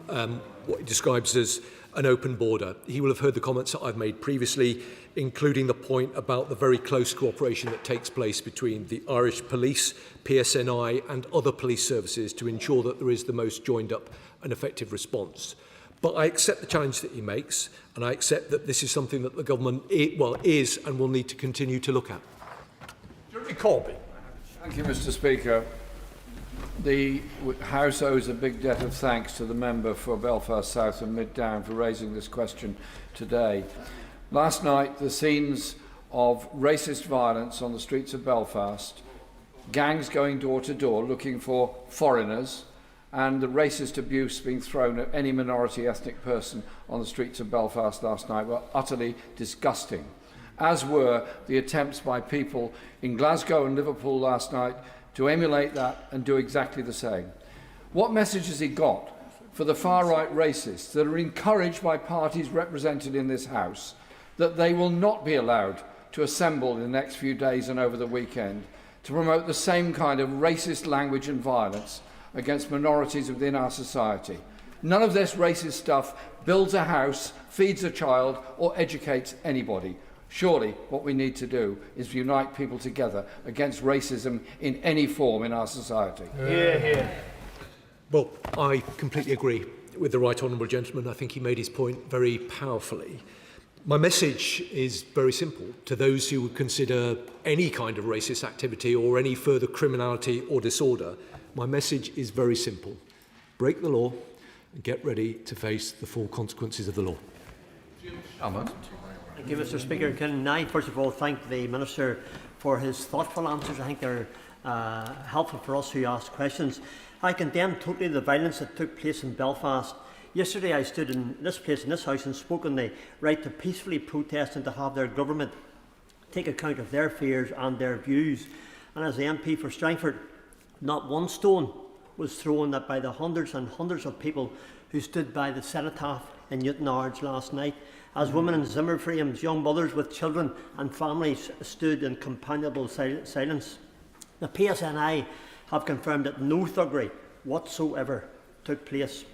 what he describes as an open border. He will have heard the comments that I've made previously, including the point about the very close cooperation that takes place between the Irish Police, PSNI and other police services to ensure that there is the most joined up and effective response. But I accept the challenge that he makes, and I accept that this is something that the government is and will need to continue to look at. Jeremy Corbyn. Thank you, Mr. Speaker. The House owes a big debt of thanks to the member for Belfast South and Mid Down for raising this question today. Last night, the scenes of racist violence on the streets of Belfast, gangs going door to door looking for foreigners, and the racist abuse being thrown at any minority ethnic person on the streets of Belfast last night were utterly disgusting, as were the attempts by people in Glasgow and Liverpool last night to emulate that and do exactly the same. What message has he got for the far-right racists that are encouraged by parties represented in this House that they will not be allowed to assemble in the next few days and over the weekend to promote the same kind of racist language and violence against minorities within our society? None of this racist stuff builds a house, feeds a child, or educates anybody. Surely what we need to do is unite people together against racism in any form in our society. Well, I completely agree with the Right Honourable Gentleman. I think he made his point very powerfully. My message is very simple. To those who would consider any kind of racist activity or any further criminality or disorder, my message is very simple. Break the law and get ready to face the full consequences of the law. Thank you, Mr. Speaker. Can I first of all thank the Minister for his thoughtful answers? I think they're helpful for us who ask questions. I condemn totally the violence that took place in Belfast. Yesterday I stood in this place, in this House, and spoke on the right to peacefully protest and to have their government take account of their fears and their views. And as the MP for Strangford, not one stone was thrown by the hundreds and hundreds of people who stood by the cenotaph in Newtownards last night. As women in Zimmer frames, young mothers with children and families stood in companionable silence. The PSNI have confirmed that no thuggery whatsoever took place.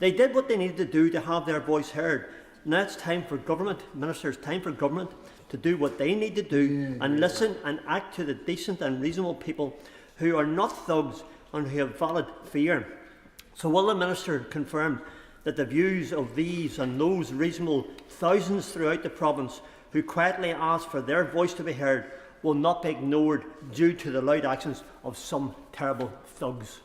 They did what they needed to do to have their voice heard. Now it's time for government, Minister, it's time for government to do what they need to do and listen and act to the decent and reasonable people who are not thugs and who have valid fear. So will the Minister confirm that the views of these and those reasonable thousands throughout the province who quietly ask for their voice to be heard will not be ignored due to the loud actions of some terrible thugs?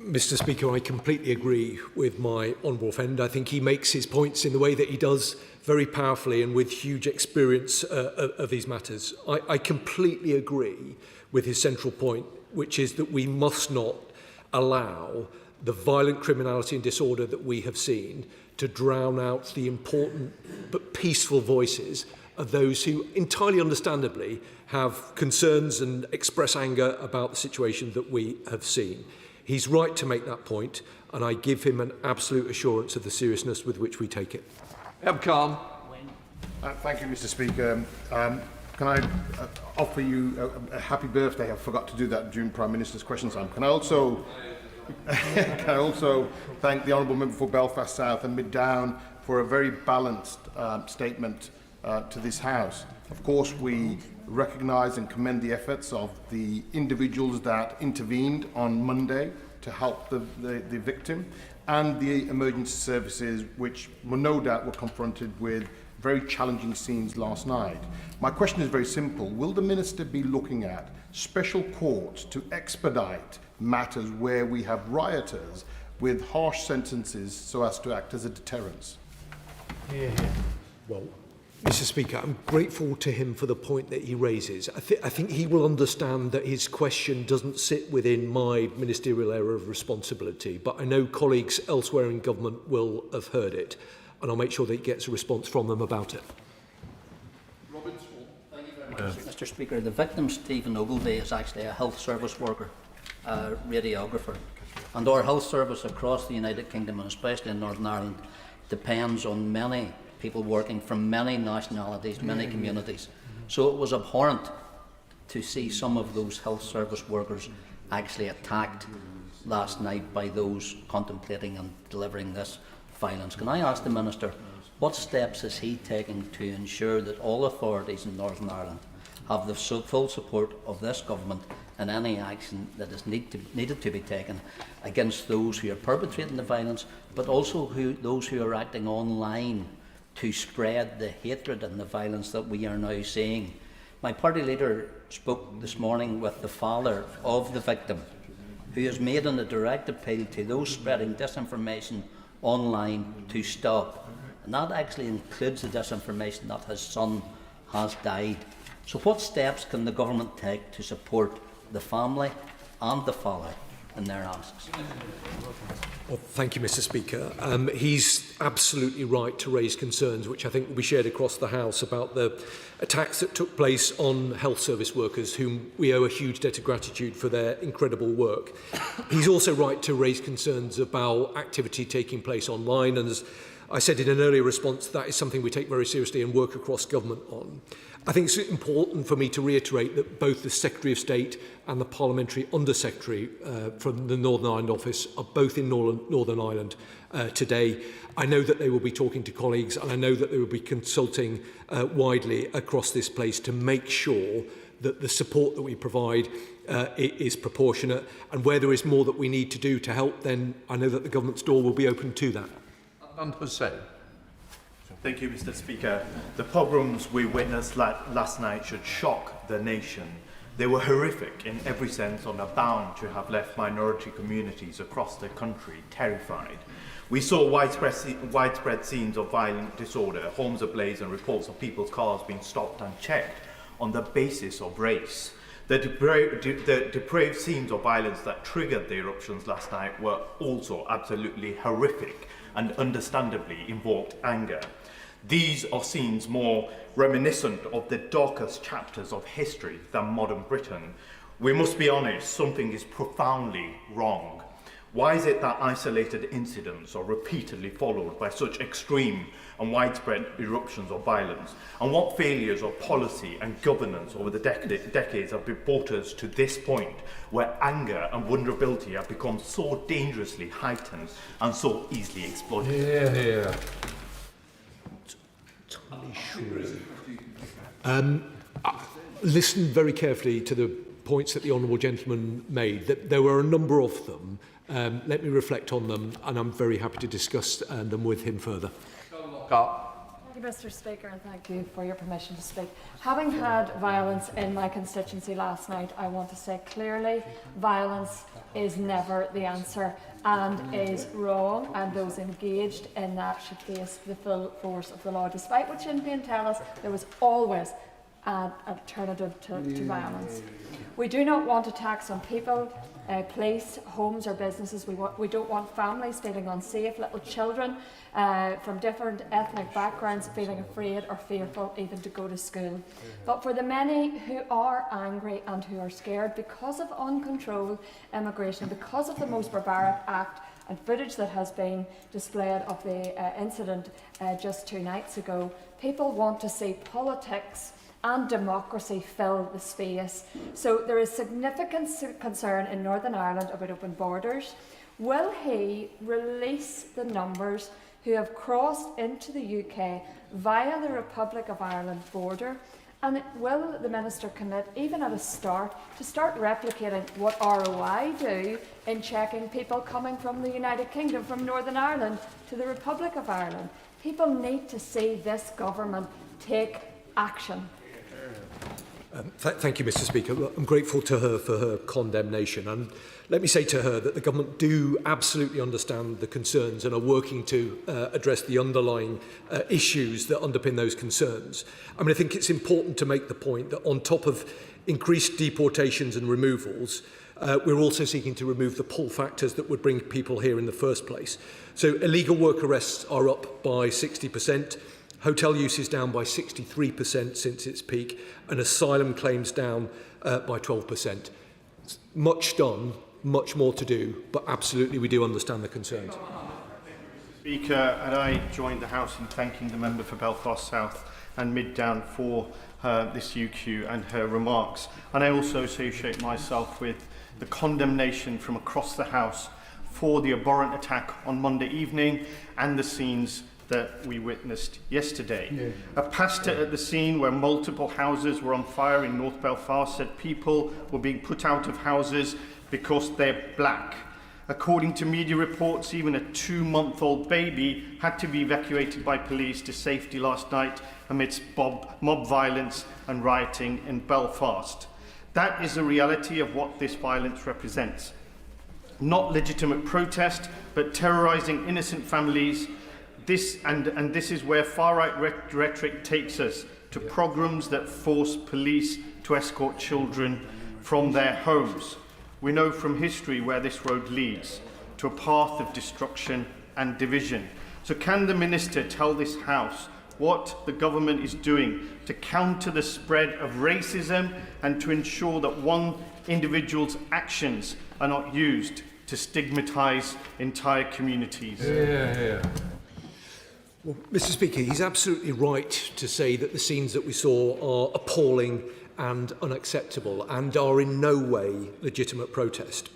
Mr. Speaker, I completely agree with my honourable friend. I think he makes his points in the way that he does very powerfully and with huge experience of these matters. I completely agree with his central point, which is that we must not allow the violent criminality and disorder that we have seen to drown out the important but peaceful voices of those who entirely understandably have concerns and express anger about the situation that we have seen. He's right to make that point, and I give him an absolute assurance of the seriousness with which we take it. Calm. Thank you, Mr. Speaker. Can I offer you a happy birthday? I forgot to do that during Prime Minister's question time. Can I also thank the Honourable Member for Belfast South and Mid Down for a very balanced statement to this House. Of course, we recognise and commend the efforts of the individuals that intervened on Monday to help the victim and the emergency services, which no doubt were confronted with very challenging scenes last night. My question is very simple. Will the Minister be looking at special courts to expedite matters where we have rioters with harsh sentences so as to act as a deterrence? Well, Mr. Speaker, I'm grateful to him for the point that he raises. I think he will understand that his question doesn't sit within my ministerial area of responsibility, but I know colleagues elsewhere in government will have heard it, and I'll make sure that he gets a response from them about it. Mr. Speaker, the victim, Stephen Ogilvie, is actually a health service worker, a radiographer, and our health service across the United Kingdom, and especially in Northern Ireland, depends on many people working from many nationalities, many communities. So it was abhorrent to see some of those health service workers actually attacked last night by those contemplating and delivering this violence. Can I ask the Minister, what steps is he taking to ensure that all authorities in Northern Ireland have the full support of this government in any action that is needed to be taken against those who are perpetrating the violence, but also those who are acting online to spread the hatred and the violence that we are now seeing? My party leader spoke this morning with the father of the victim, who has made a direct appeal to those spreading disinformation online to stop. And that actually includes the disinformation that his son has died. So what steps can the government take to support the family and the father in their asks. Well, thank you, Mr. Speaker. He's absolutely right to raise concerns, which I think will be shared across the House, about the attacks that took place on health service workers, whom we owe a huge debt of gratitude for their incredible work. He's also right to raise concerns about activity taking place online, and as I said in an earlier response, that is something we take very seriously and work across government on. I think it's important for me to reiterate that both the Secretary of State and the Parliamentary Under-Secretary from the Northern Ireland office are both in Northern Ireland today. I know that they will be talking to colleagues, and I know that they will be consulting widely across this place to make sure that the support that we provide is proportionate, and where there is more that we need to do to help, then I know that the government's door will be open to that. And Hussein. Thank you, Mr. Speaker. The pogroms we witnessed last night should shock the nation. They were horrific in every sense and are bound to have left minority communities across the country terrified. We saw widespread scenes of violent disorder, homes ablaze, and reports of people's cars being stopped and checked on the basis of race. The depraved scenes of violence that triggered the eruptions last night were also absolutely horrific and understandably invoked anger. These are scenes more reminiscent of the darkest chapters of history than modern Britain. We must be honest, something is profoundly wrong. Why is it that isolated incidents are repeatedly followed by such extreme and widespread eruptions of violence? And what failures of policy and governance over the decades have brought us to this point, where anger and vulnerability have become so dangerously heightened and so easily exploited? Yeah. Listen very carefully to the points that the Honourable Gentleman made. There were a number of them. Let me reflect on them, and I'm very happy to discuss them with him further. Thank you, Mr. Speaker, and thank you for your permission to speak. Having had violence in my constituency last night, I want to say clearly, violence is never the answer and is wrong, and those engaged in that should face the full force of the law. Despite what Sinn Féin tell us, there was always an alternative to violence. We do not want attacks on people, place, homes or businesses. We don't want families feeling unsafe, little children from different ethnic backgrounds feeling afraid or fearful even to go to school. But for the many who are angry and who are scared because of uncontrolled immigration, because of the most barbaric act and footage that has been displayed of the incident just 2 nights ago, people want to see politics and democracy fill the space. So there is significant concern in Northern Ireland about open borders. Will he release the numbers who have crossed into the UK via the Republic of Ireland border? And will the Minister commit, even at a start, to start replicating what ROI do in checking people coming from the United Kingdom, from Northern Ireland to the Republic of Ireland? People need to see this government take action. Thank you, Mr. Speaker. I'm grateful to her for her condemnation, and let me say to her that the government do absolutely understand the concerns and are working to address the underlying issues that underpin those concerns. I mean, I think it's important to make the point that on top of increased deportations and removals, we're also seeking to remove the pull factors that would bring people here in the first place. So illegal work arrests are up by 60%. Hotel use is down by 63% since its peak, and asylum claims down by 12%. Much done, much more to do, but absolutely we do understand the concerns. Speaker, and I joined the House in thanking the member for Belfast South and Mid-Down for this UQ and her remarks. And I also associate myself with the condemnation from across the House for the abhorrent attack on Monday evening and the scenes that we witnessed yesterday. Yeah. A pastor at the scene where multiple houses were on fire in North Belfast said people were being put out of houses because they're black. According to media reports, even a 2-month-old baby had to be evacuated by police to safety last night amidst mob violence and rioting in Belfast. That is the reality of what this violence represents. Not legitimate protest, but terrorising innocent families. This is where far-right rhetoric takes us, to pogroms that force police to escort children from their homes. We know from history where this road leads, to a path of destruction and division. So can the Minister tell this House what the government is doing to counter the spread of racism and to ensure that one individual's actions are not used to stigmatise entire communities? Well, Mr. Speaker, he's absolutely right to say that the scenes that we saw are appalling and unacceptable and are in no way legitimate protest.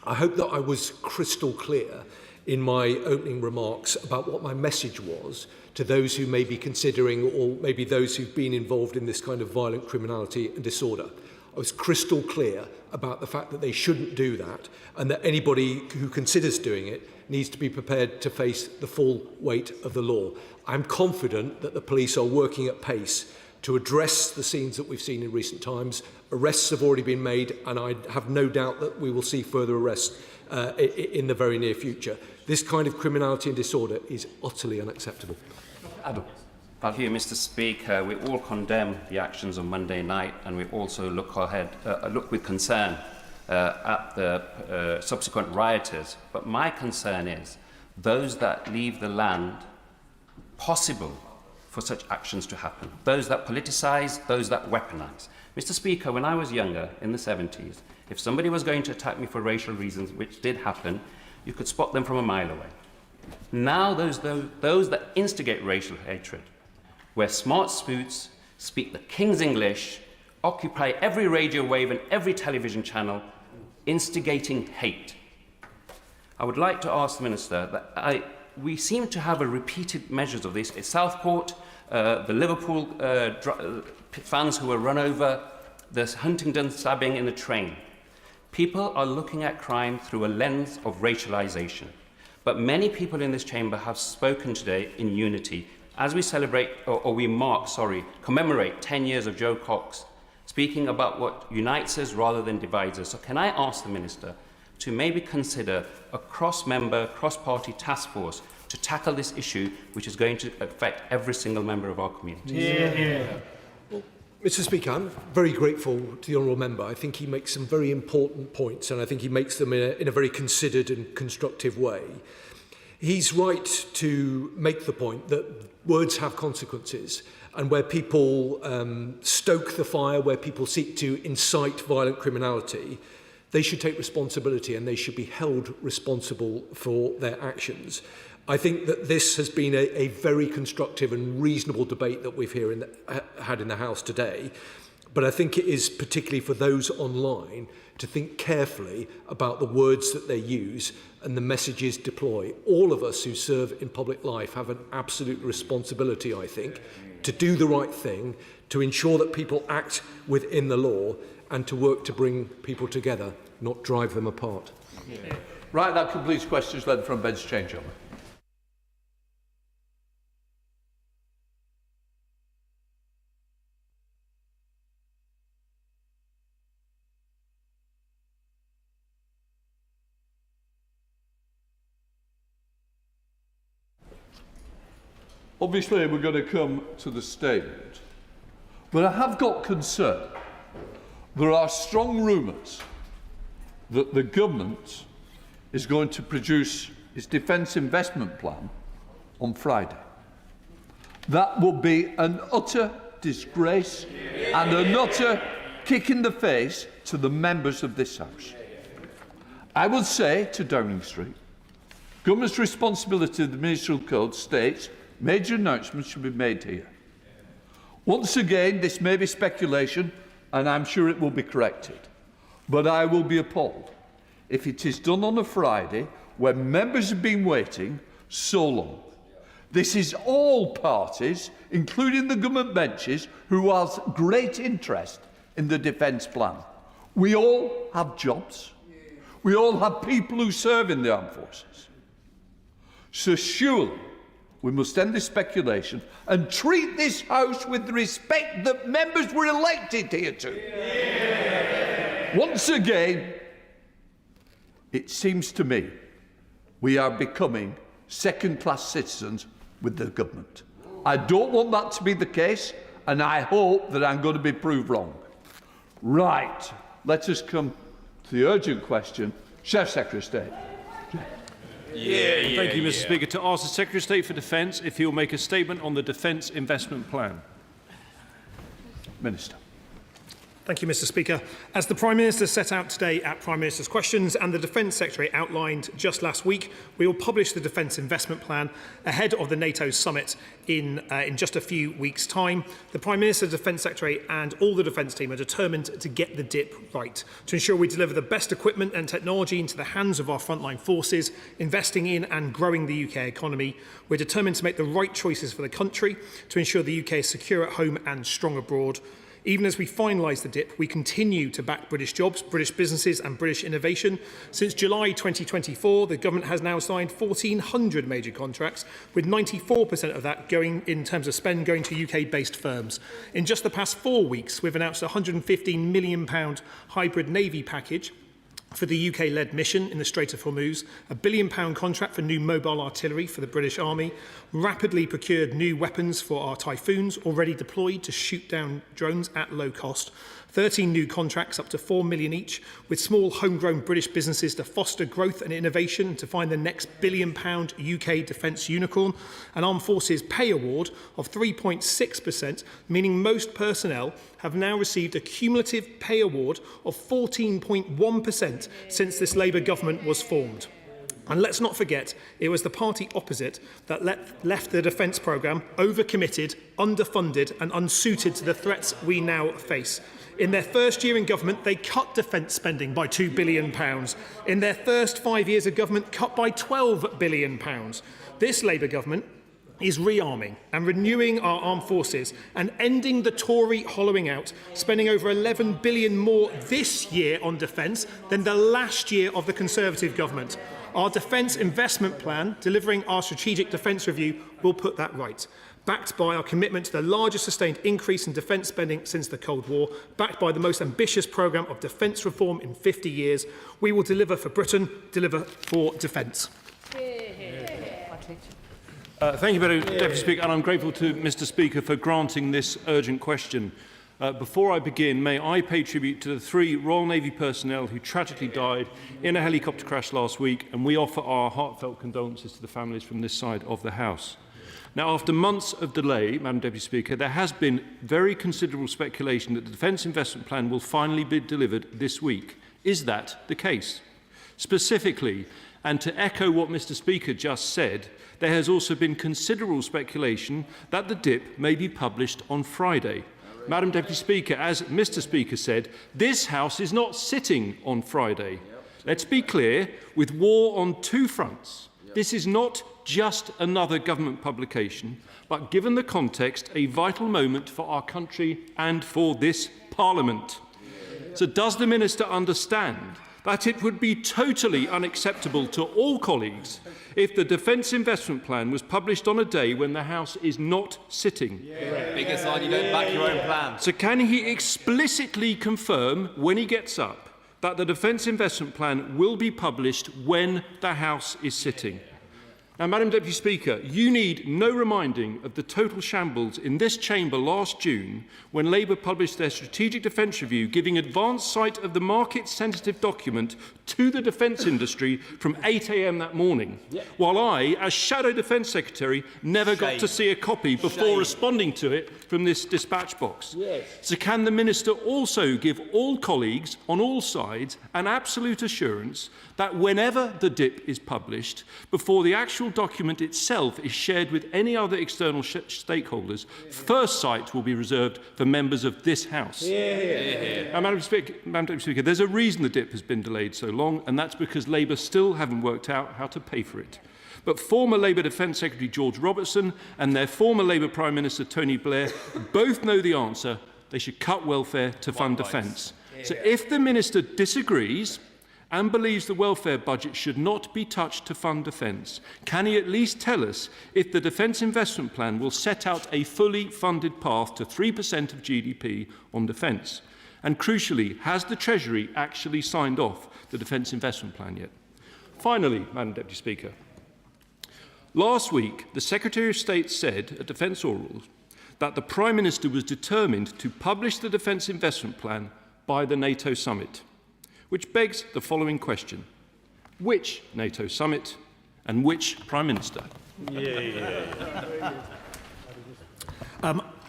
I hope that I was crystal clear in my opening remarks about what my message was to those who may be considering, or maybe those who've been involved in this kind of violent criminality and disorder. I was crystal clear about the fact that they shouldn't do that, and that anybody who considers doing it needs to be prepared to face the full weight of the law. I'm confident that the police are working at pace to address the scenes that we've seen in recent times. Arrests have already been made, and I have no doubt that we will see further arrests in the very near future. This kind of criminality and disorder is utterly unacceptable. Adam. Thank you, Mr. Speaker. We all condemn the actions on Monday night, and we also look with concern at the subsequent rioters. But my concern is those that leave the land possible for such actions to happen, those that politicise, those that weaponise. Mr. Speaker, when I was younger, in the 70s, if somebody was going to attack me for racial reasons, which did happen, you could spot them from a mile away. Now those that instigate racial hatred, wear smart suits, speak the King's English, occupy every radio wave and every television channel, instigating hate. I would like to ask the Minister that we seem to have a repeated measures of this. It's Southport, the Liverpool fans who were run over, the Huntingdon stabbing in the train. People are looking at crime through a lens of racialisation. But many people in this chamber have spoken today in unity as we commemorate 10 years of Joe Cox, speaking about what unites us rather than divides us. So can I ask the Minister to maybe consider a cross-member, cross-party task force to tackle this issue, which is going to affect every single member of our community? Well, Mr. Speaker, I'm very grateful to the honourable member. I think he makes some very important points, and I think he makes them in a very considered and constructive way. He's right to make the point that words have consequences, and where people stoke the fire, where people seek to incite violent criminality, they should take responsibility and they should be held responsible for their actions. I think that this has been a very constructive and reasonable debate that we've had in the House today. But I think it is particularly for those online to think carefully about the words that they use and the messages deploy. All of us who serve in public life have an absolute responsibility, I think, to do the right thing, to ensure that people act within the law, and to work to bring people together, not drive them apart. Right, that completes questions led from bench changeover. Obviously, we're going to come to the statement, but I have got concern. There are strong rumours that the government is going to produce its defence investment plan on Friday. That will be an utter disgrace and an utter kick in the face to the members of this House. I would say to Downing Street, government's responsibility of the Ministerial Code states major announcements should be made here. Once again, this may be speculation, and I'm sure it will be corrected. But I will be appalled if it is done on a Friday when members have been waiting so long. This is all parties, including the government benches, who have great interest in the defence plan. We all have jobs. We all have people who serve in the armed forces. So surely we must end this speculation and treat this House with the respect that members were elected here to. Yeah. Once again, it seems to me we are becoming second-class citizens with the government. I don't want that to be the case, and I hope that I'm going to be proved wrong. Right, let us come to the urgent question. Chef Secretary of State. Thank you, Mr. Speaker. To ask the Secretary of State for Defence if he will make a statement on the Defence Investment Plan. Minister. Thank you, Mr. Speaker. As the Prime Minister set out today at Prime Minister's Questions and the Defence Secretary outlined just last week, we will publish the Defence Investment Plan ahead of the NATO summit in just a few weeks' time. The Prime Minister, the Defence Secretary and all the Defence team are determined to get the DIP right, to ensure we deliver the best equipment and technology into the hands of our frontline forces, investing in and growing the UK economy. We're determined to make the right choices for the country, to ensure the UK is secure at home and strong abroad. Even as we finalise the DIP, we continue to back British jobs, British businesses and British innovation. Since July 2024, the government has now signed 1,400 major contracts, with 94% of that going, in terms of spend, going to UK-based firms. In just the past 4 weeks, we've announced a £115 million hybrid Navy package for the UK-led mission in the Strait of Hormuz, a £1 billion contract for new mobile artillery for the British Army, rapidly procured new weapons for our Typhoons, already deployed to shoot down drones at low cost, 13 new contracts up to £4 million each, with small homegrown British businesses to foster growth and innovation and to find the next £1 billion UK defence unicorn, an Armed Forces pay award of 3.6%, meaning most personnel have now received a cumulative pay award of 14.1% since this Labour government was formed. And let's not forget, it was the party opposite that left the defence programme overcommitted, underfunded and unsuited to the threats we now face. In their first year in government, they cut defence spending by £2 billion. In their first 5 years of government, cut by £12 billion. This Labour government is rearming and renewing our armed forces and ending the Tory hollowing out, spending over £11 billion more this year on defence than the last year of the Conservative government. Our Defence Investment Plan, delivering our Strategic Defence Review, will put that right. Backed by our commitment to the largest sustained increase in defence spending since the Cold War, backed by the most ambitious programme of defence reform in 50 years, we will deliver for Britain, deliver for defence. Thank you, Deputy Speaker, and I'm grateful to Mr. Speaker for granting this urgent question. Before I begin, may I pay tribute to the 3 Royal Navy personnel who tragically died in a helicopter crash last week, and we offer our heartfelt condolences to the families from this side of the House. Now, after months of delay, Madam Deputy Speaker, there has been very considerable speculation that the Defence Investment Plan will finally be delivered this week. Is that the case? Specifically, and to echo what Mr. Speaker just said, there has also been considerable speculation that the DIP may be published on Friday. Madam Deputy Speaker, as Mr. Speaker said, this House is not sitting on Friday. Let's be clear, with war on 2 fronts, this is not just another government publication, but given the context, a vital moment for our country and for this Parliament. So does the Minister understand that it would be totally unacceptable to all colleagues if the Defence Investment Plan was published on a day when the House is not sitting? Bigger sign you don't back your own plan. So can he explicitly confirm when he gets up that the Defence Investment Plan will be published when the House is sitting? Now, Madam Deputy Speaker, you need no reminding of the total shambles in this chamber last June when Labour published their Strategic Defence Review, giving advance sight of the market-sensitive document to the defence industry from 8 a.m. that morning, while I, as Shadow Defence Secretary, never got to see a copy before responding to it from this dispatch box. So can the Minister also give all colleagues on all sides an absolute assurance that whenever the DIP is published, before the actual document itself is shared with any other external stakeholders, first sight will be reserved for members of this House? Now, Madam Deputy Speaker, there's a reason the DIP has been delayed so long, and that's because Labour still haven't worked out how to pay for it. But former Labour Defence Secretary George Robertson and their former Labour Prime Minister Tony Blair both know the answer. They should cut welfare to fund defence. So if the Minister disagrees and believes the welfare budget should not be touched to fund defence, can he at least tell us if the Defence Investment Plan will set out a fully funded path to 3% of GDP on defence? And crucially, has the Treasury actually signed off the Defence Investment Plan yet? Finally, Madam Deputy Speaker, last week the Secretary of State said at Defence Orals that the Prime Minister was determined to publish the Defence Investment Plan by the NATO summit. which begs the following question. Which NATO summit and which Prime Minister?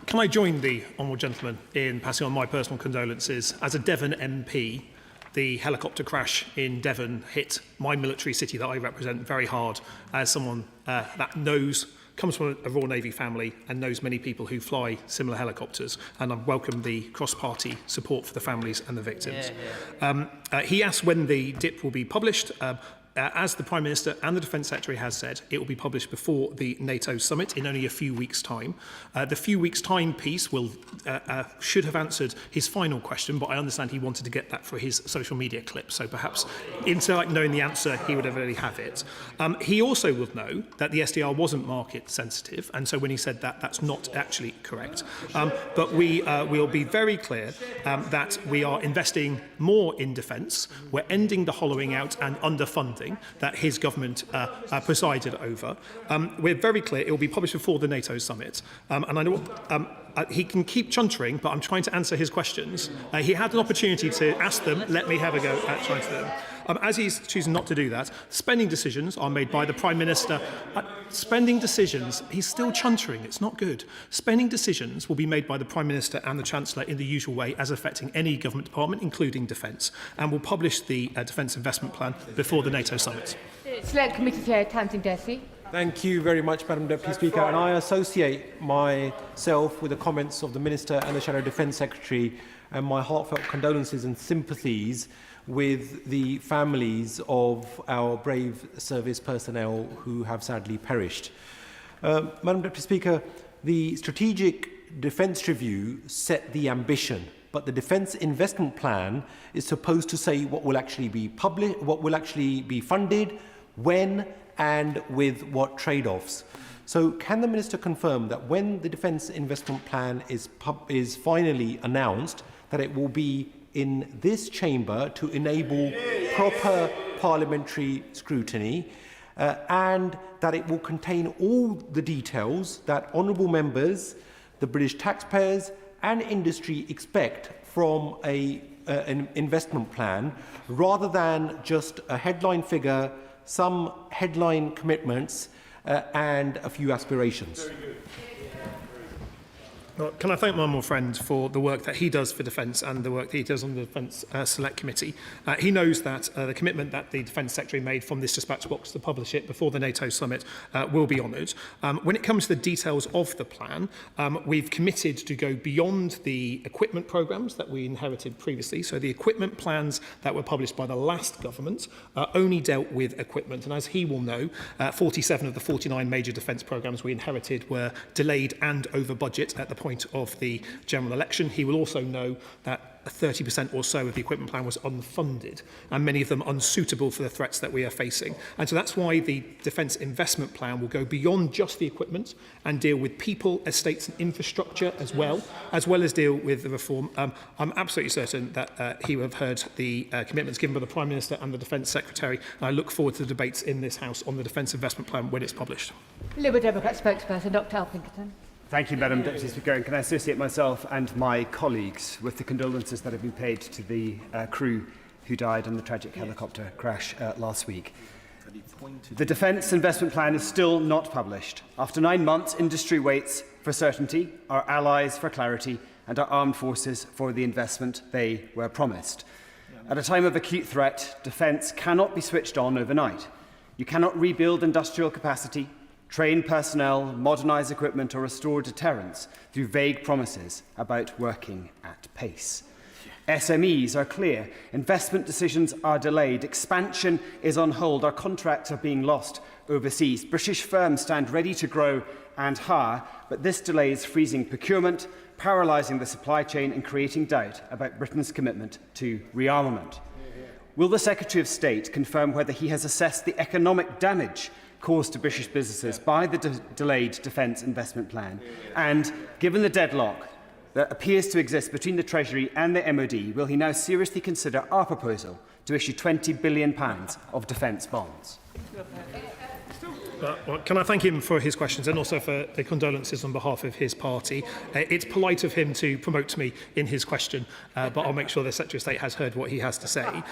Can I join the honourable gentleman in passing on my personal condolences? As a Devon MP, the helicopter crash in Devon hit my military city that I represent very hard, as someone that comes from a Royal Navy family and knows many people who fly similar helicopters, and I welcome the cross-party support for the families and the victims. He asked when the DIP will be published. As the Prime Minister and the Defence Secretary has said, it will be published before the NATO summit in only a few weeks' time. The few weeks' time piece should have answered his final question, but I understand he wanted to get that for his social media clip, so perhaps instead of knowing the answer, he would already have it. He also would know that the SDR wasn't market sensitive, and so when he said that, that's not actually correct. But we will be very clear that we are investing more in defence. We're ending the hollowing out and underfunding that his government presided over. We're very clear it will be published before the NATO summit. And I know he can keep chuntering, but I'm trying to answer his questions. He had an opportunity to ask them. Let me have a go at trying to do them. As he's choosing not to do that, spending decisions are made by the Prime Minister. Spending decisions, he's still chuntering, it's not good. Spending decisions will be made by the Prime Minister and the Chancellor in the usual way as affecting any government department, including defence, and will publish the Defence Investment Plan before the NATO summit. Select Committee Chair Tamsin Dessy. Thank you very much, Madam Deputy Speaker. And I associate myself with the comments of the Minister and the Shadow Defence Secretary, and my heartfelt condolences and sympathies with the families of our brave service personnel who have sadly perished. Madam Deputy Speaker, the Strategic Defence Review set the ambition, but the Defence Investment Plan is supposed to say what will actually be published, what will actually be funded, when and with what trade-offs. So can the Minister confirm that when the Defence Investment Plan is finally announced, that it will be in this chamber to enable proper parliamentary scrutiny, and that it will contain all the details that honourable members, the British taxpayers and industry expect from an investment plan, rather than just a headline figure, some headline commitments and a few aspirations. Well, can I thank my honourable friend for the work that he does for defence and the work that he does on the Defence Select Committee. He knows that the commitment that the Defence Secretary made from this dispatch box to publish it before the NATO summit will be honoured. When it comes to the details of the plan, we've committed to go beyond the equipment programmes that we inherited previously. So the equipment plans that were published by the last government only dealt with equipment. And as he will know, 47 of the 49 major defence programmes we inherited were delayed and over budget at the point of the general election. He will also know that 30% or so of the equipment plan was unfunded, and many of them unsuitable for the threats that we are facing. And so that's why the Defence Investment Plan will go beyond just the equipment and deal with people, estates and infrastructure as well as deal with the reform. I'm absolutely certain that he will have heard the commitments given by the Prime Minister and the Defence Secretary, and I look forward to the debates in this House on the Defence Investment Plan when it's published. Liberal Democrat spokesperson Dr Alpington. Thank you, Madam Deputy Speaker, and can I associate myself and my colleagues with the condolences that have been paid to the crew who died in the tragic helicopter crash last week. The Defence Investment Plan is still not published. After 9 months, industry waits for certainty, our allies for clarity, and our armed forces for the investment they were promised. At a time of acute threat, defence cannot be switched on overnight. You cannot rebuild industrial capacity, train personnel, modernise equipment or restore deterrence through vague promises about working at pace. SMEs are clear, investment decisions are delayed, expansion is on hold, our contracts are being lost overseas. British firms stand ready to grow and hire, but this delay is freezing procurement, paralysing the supply chain and creating doubt about Britain's commitment to rearmament. Will the Secretary of State confirm whether he has assessed the economic damage caused to British businesses by the delayed Defence Investment Plan? And given the deadlock that appears to exist between the Treasury and the MOD, will he now seriously consider our proposal to issue £20 billion of defence bonds? Well, can I thank him for his questions and also for the condolences on behalf of his party? It's polite of him to promote me in his question, but I'll make sure the Secretary of State has heard what he has to say.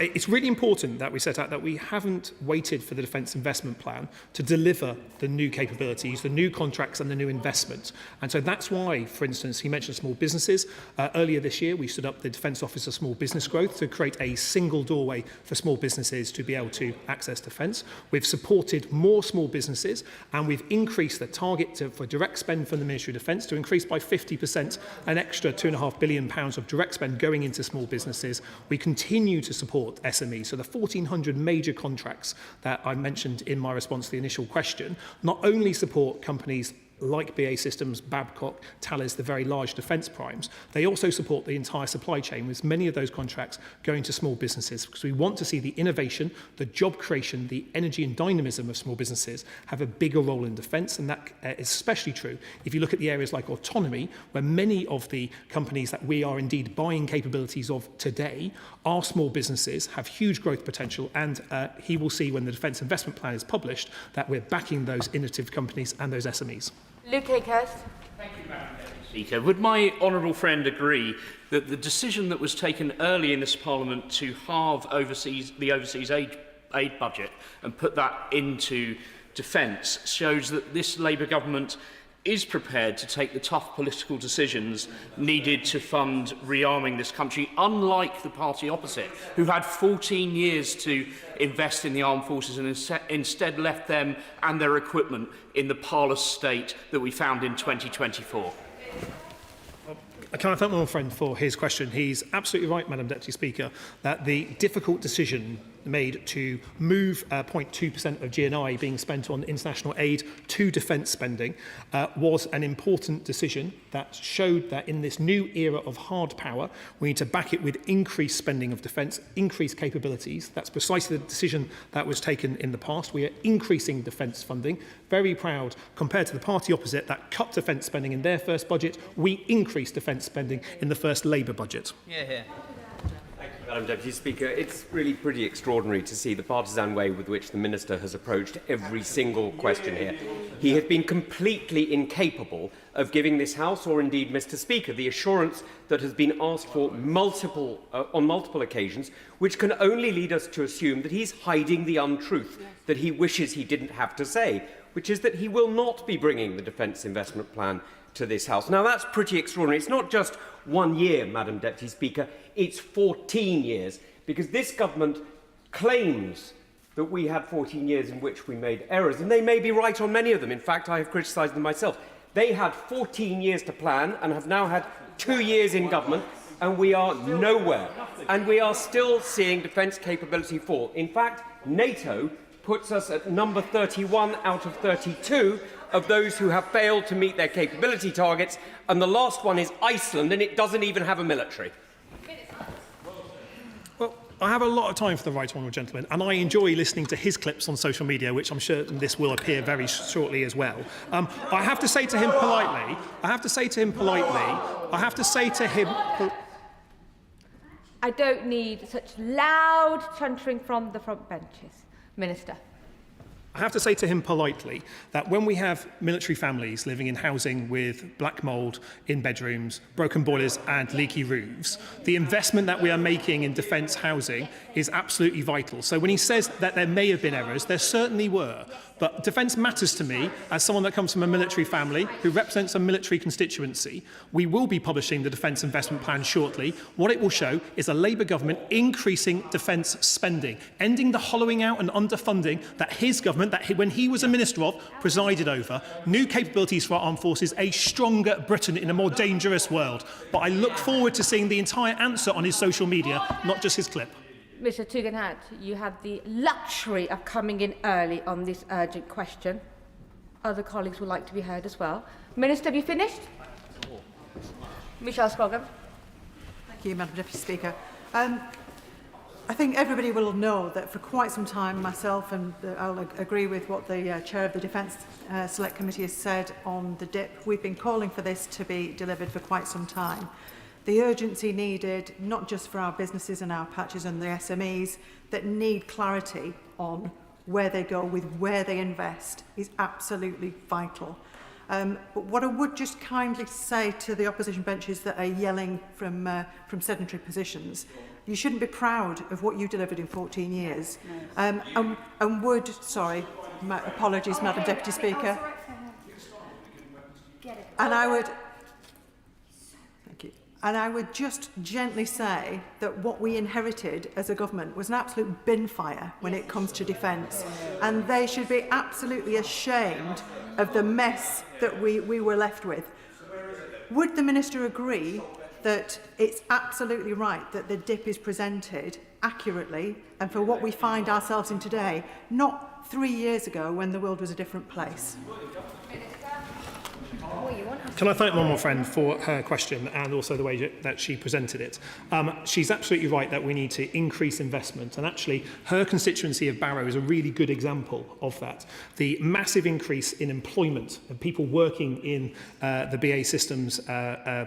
It's really important that we set out that we haven't waited for the Defence Investment Plan to deliver the new capabilities, the new contracts and the new investment. And so that's why, for instance, he mentioned small businesses. Earlier this year, we stood up the Defence Office of Small Business Growth to create a single doorway for small businesses to be able to access defence. We've supported more small businesses, and we've increased the target for direct spend from the Ministry of Defence to increase by 50%, an extra £2.5 billion of direct spend going into small businesses. We continue to support SMEs. So the 1,400 major contracts that I mentioned in my response to the initial question not only support companies like BAE Systems, Babcock, Thales, the very large defence primes, they also support the entire supply chain, with many of those contracts going to small businesses, because we want to see the innovation, the job creation, the energy and dynamism of small businesses have a bigger role in defence, and that is especially true if you look at the areas like autonomy, where many of the companies that we are indeed buying capabilities of today are small businesses, have huge growth potential, and he will see when the Defence Investment Plan is published that we're backing those innovative companies and those SMEs. Luke Akehurst. Thank you, Madam Deputy Speaker. Would my honourable friend agree that the decision that was taken early in this Parliament to halve the overseas aid budget and put that into defence shows that this Labour government is prepared to take the tough political decisions needed to fund rearming this country, unlike the party opposite, who had 14 years to invest in the armed forces and instead left them and their equipment in the parlous state that we found in 2024? Can I thank my friend for his question? He's absolutely right, Madam Deputy Speaker, that the difficult decision made to move 0.2% of GNI being spent on international aid to defence spending was an important decision that showed that in this new era of hard power, we need to back it with increased spending of defence, increased capabilities. That's precisely the decision that was taken in the past. We are increasing defence funding. Very proud, compared to the party opposite that cut defence spending in their first budget, we increased defence spending in the first Labour budget. Yeah. Madam Deputy Speaker, it's really pretty extraordinary to see the partisan way with which the Minister has approached every single question here. He has been completely incapable of giving this House, or indeed Mr. Speaker, the assurance that has been asked for on multiple occasions, which can only lead us to assume that he's hiding the untruth that he wishes he didn't have to say, which is that he will not be bringing the Defence Investment Plan to this House. Now, that's pretty extraordinary. It's not just 1 year, Madam Deputy Speaker, it's 14 years, because this government claims that we had 14 years in which we made errors, and they may be right on many of them. In fact, I have criticised them myself. They had 14 years to plan and have now had 2 years in government, and we are nowhere. And we are still seeing defence capability fall. In fact, NATO puts us at number 31 out of 32 of those who have failed to meet their capability targets, and the last one is Iceland, and it doesn't even have a military. Well, I have a lot of time for the right honourable gentleman, and I enjoy listening to his clips on social media, which I'm sure this will appear very shortly as well. I have to say to him politely, I don't need such loud chuntering from the front benches. Minister. I have to say to him politely that when we have military families living in housing with black mould in bedrooms, broken boilers and leaky roofs, the investment that we are making in defence housing is absolutely vital. So when he says that there may have been errors, there certainly were. But defence matters to me as someone that comes from a military family who represents a military constituency. We will be publishing the Defence Investment Plan shortly. What it will show is a Labour government increasing defence spending, ending the hollowing out and underfunding that his government, when he was a minister of, presided over. New capabilities for our armed forces, a stronger Britain in a more dangerous world. But I look forward to seeing the entire answer on his social media, not just his clip. Mr. Tugendhat, you have the luxury of coming in early on this urgent question. Other colleagues would like to be heard as well. Minister, have you finished? Michelle Scroggin. Thank you, Madam Deputy Speaker. I think everybody will know that for quite some time, myself, and I'll agree with what the Chair of the Defence Select Committee has said on the DIP, we've been calling for this to be delivered for quite some time. The urgency needed, not just for our businesses and our patches and the SMEs that need clarity on where they go, with where they invest, is absolutely vital. But what I would just kindly say to the opposition benches that are yelling from sedentary positions, you shouldn't be proud of what you delivered in 14 years. And would, sorry, apologies, Madam Deputy Speaker. And I would, thank you. And I would just gently say that what we inherited as a government was an absolute bin fire when it comes to defence. And they should be absolutely ashamed of the mess that we were left with. Would the Minister agree that it's absolutely right that the dip is presented accurately and for what we find ourselves in today, not 3 years ago when the world was a different place? Can I thank my honourable friend for her question and also the way that she presented it? She's absolutely right that we need to increase investment, and actually her constituency of Barrow is a really good example of that. The massive increase in employment and people working in the BAE Systems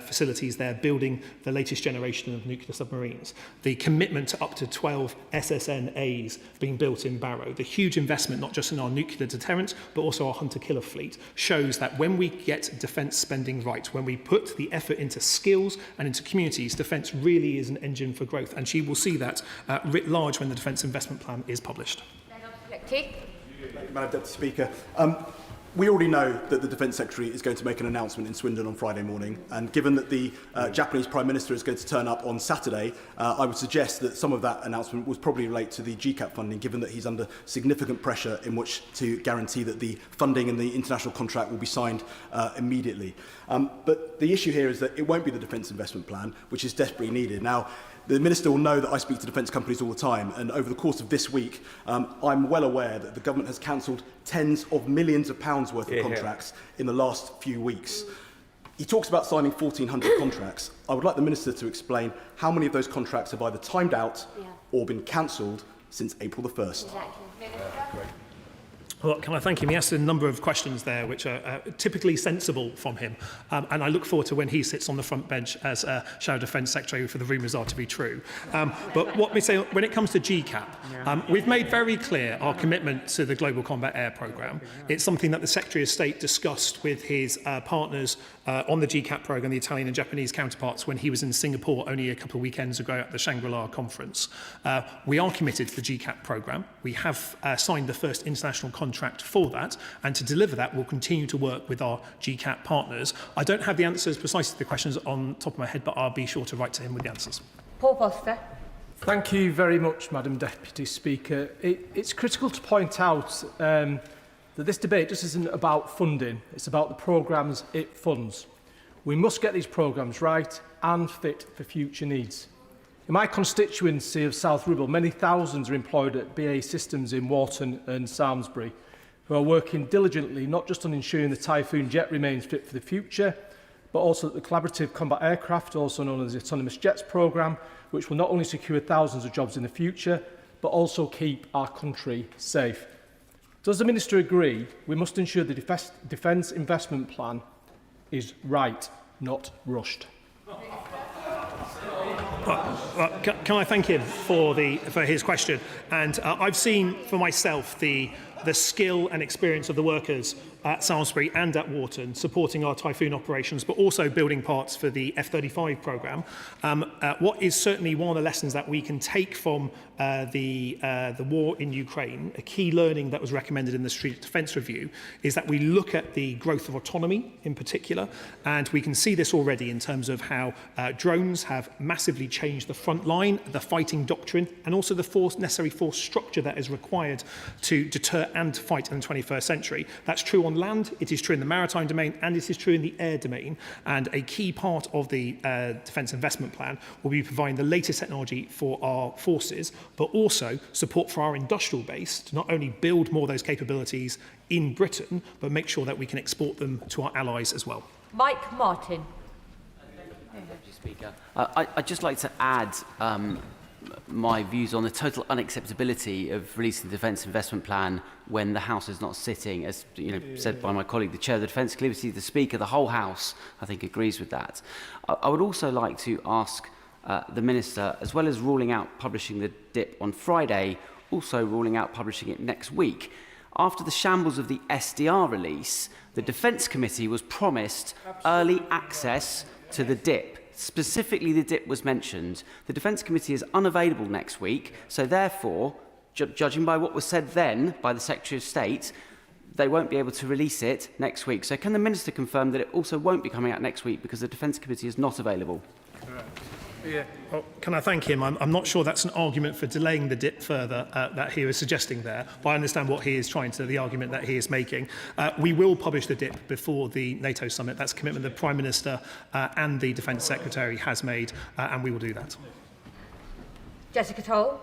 facilities there, building the latest generation of nuclear submarines. The commitment to up to 12 SSNAs being built in Barrow. The huge investment not just in our nuclear deterrent but also our hunter-killer fleet shows that when we get defence spending right, when we put the effort into skills and into communities, defence really is an engine for growth, and she will see that writ large when the Defence Investment Plan is published. Madam Deputy Speaker, we already know that the Defence Secretary is going to make an announcement in Swindon on Friday morning, and given that the Japanese Prime Minister is going to turn up on Saturday, I would suggest that some of that announcement would probably relate to the GCAP funding, given that he's under significant pressure in which to guarantee that the funding and the international contract will be signed immediately. But the issue here is that it won't be the Defence Investment Plan, which is desperately needed. Now, the Minister will know that I speak to defence companies all the time, and over the course of this week, I'm well aware that the government has cancelled tens of millions of pounds worth of contracts in the last few weeks. He talks about signing 1,400 contracts. I would like the Minister to explain how many of those contracts have either timed out or been cancelled since April the 1st. Well, can I thank him? He asked a number of questions there which are typically sensible from him. And I look forward to when he sits on the front bench as Shadow Defence Secretary, for the rumours are to be true. But what we say, when it comes to GCAP, we've made very clear our commitment to the Global Combat Air Programme. It's something that the Secretary of State discussed with his partners on the GCAP programme, the Italian and Japanese counterparts, when he was in Singapore only a couple of weekends ago at the Shangri-La conference. We are committed to the GCAP programme. We have signed the first international contract for that, and to deliver that, we'll continue to work with our GCAP partners. I don't have the answers precisely to the questions on top of my head, but I'll be sure to write to him with the answers. Paul Foster. Thank you very much, Madam Deputy Speaker. It's critical to point out that this debate just isn't about funding, it's about the programmes it funds. We must get these programmes right and fit for future needs. In my constituency of South Ribble, many thousands are employed at BAE Systems in Wharton and Samlesbury, who are working diligently not just on ensuring the Typhoon jet remains fit for the future, but also that the Collaborative Combat Aircraft, also known as the Autonomous Jets programme, which will not only secure thousands of jobs in the future, but also keep our country safe. Does the Minister agree we must ensure the Defence Investment Plan is right, not rushed? Can I thank him for his question? And I've seen for myself the skill and experience of the workers at Salisbury and at Wharton supporting our Typhoon operations, but also building parts for the F-35 programme. What is certainly one of the lessons that we can take from the war in Ukraine, a key learning that was recommended in the Strategic Defence Review, is that we look at the growth of autonomy in particular, and we can see this already in terms of how drones have massively changed the front line, the fighting doctrine, and also the necessary force structure that is required to deter and fight in the 21st century. That's true on land, it is true in the maritime domain, and it is true in the air domain. And a key part of the Defence Investment Plan will be providing the latest technology for our forces, but also support for our industrial base to not only build more of those capabilities in Britain, but make sure that we can export them to our allies as well. Mike Martin. Speaker, I'd just like to add my views on the total unacceptability of releasing the Defence Investment Plan when the House is not sitting. As said by my colleague, the Chair of the Defence Committee, the Speaker, the whole House, I think, agrees with that. I would also like to ask the Minister, as well as ruling out publishing the DIP on Friday, also ruling out publishing it next week. After the shambles of the SDR release, the Defence Committee was promised early access to the DIP. Specifically, the DIP was mentioned. The Defence Committee is unavailable next week, so therefore, judging by what was said then by the Secretary of State, they won't be able to release it next week. So can the Minister confirm that it also won't be coming out next week because the Defence Committee is not available? Well, can I thank him? I'm not sure that's an argument for delaying the DIP further that he was suggesting there, but I understand what he is the argument that he is making. We will publish the DIP before the NATO summit. That's a commitment the Prime Minister and the Defence Secretary has made, and we will do that. Jessica Toll.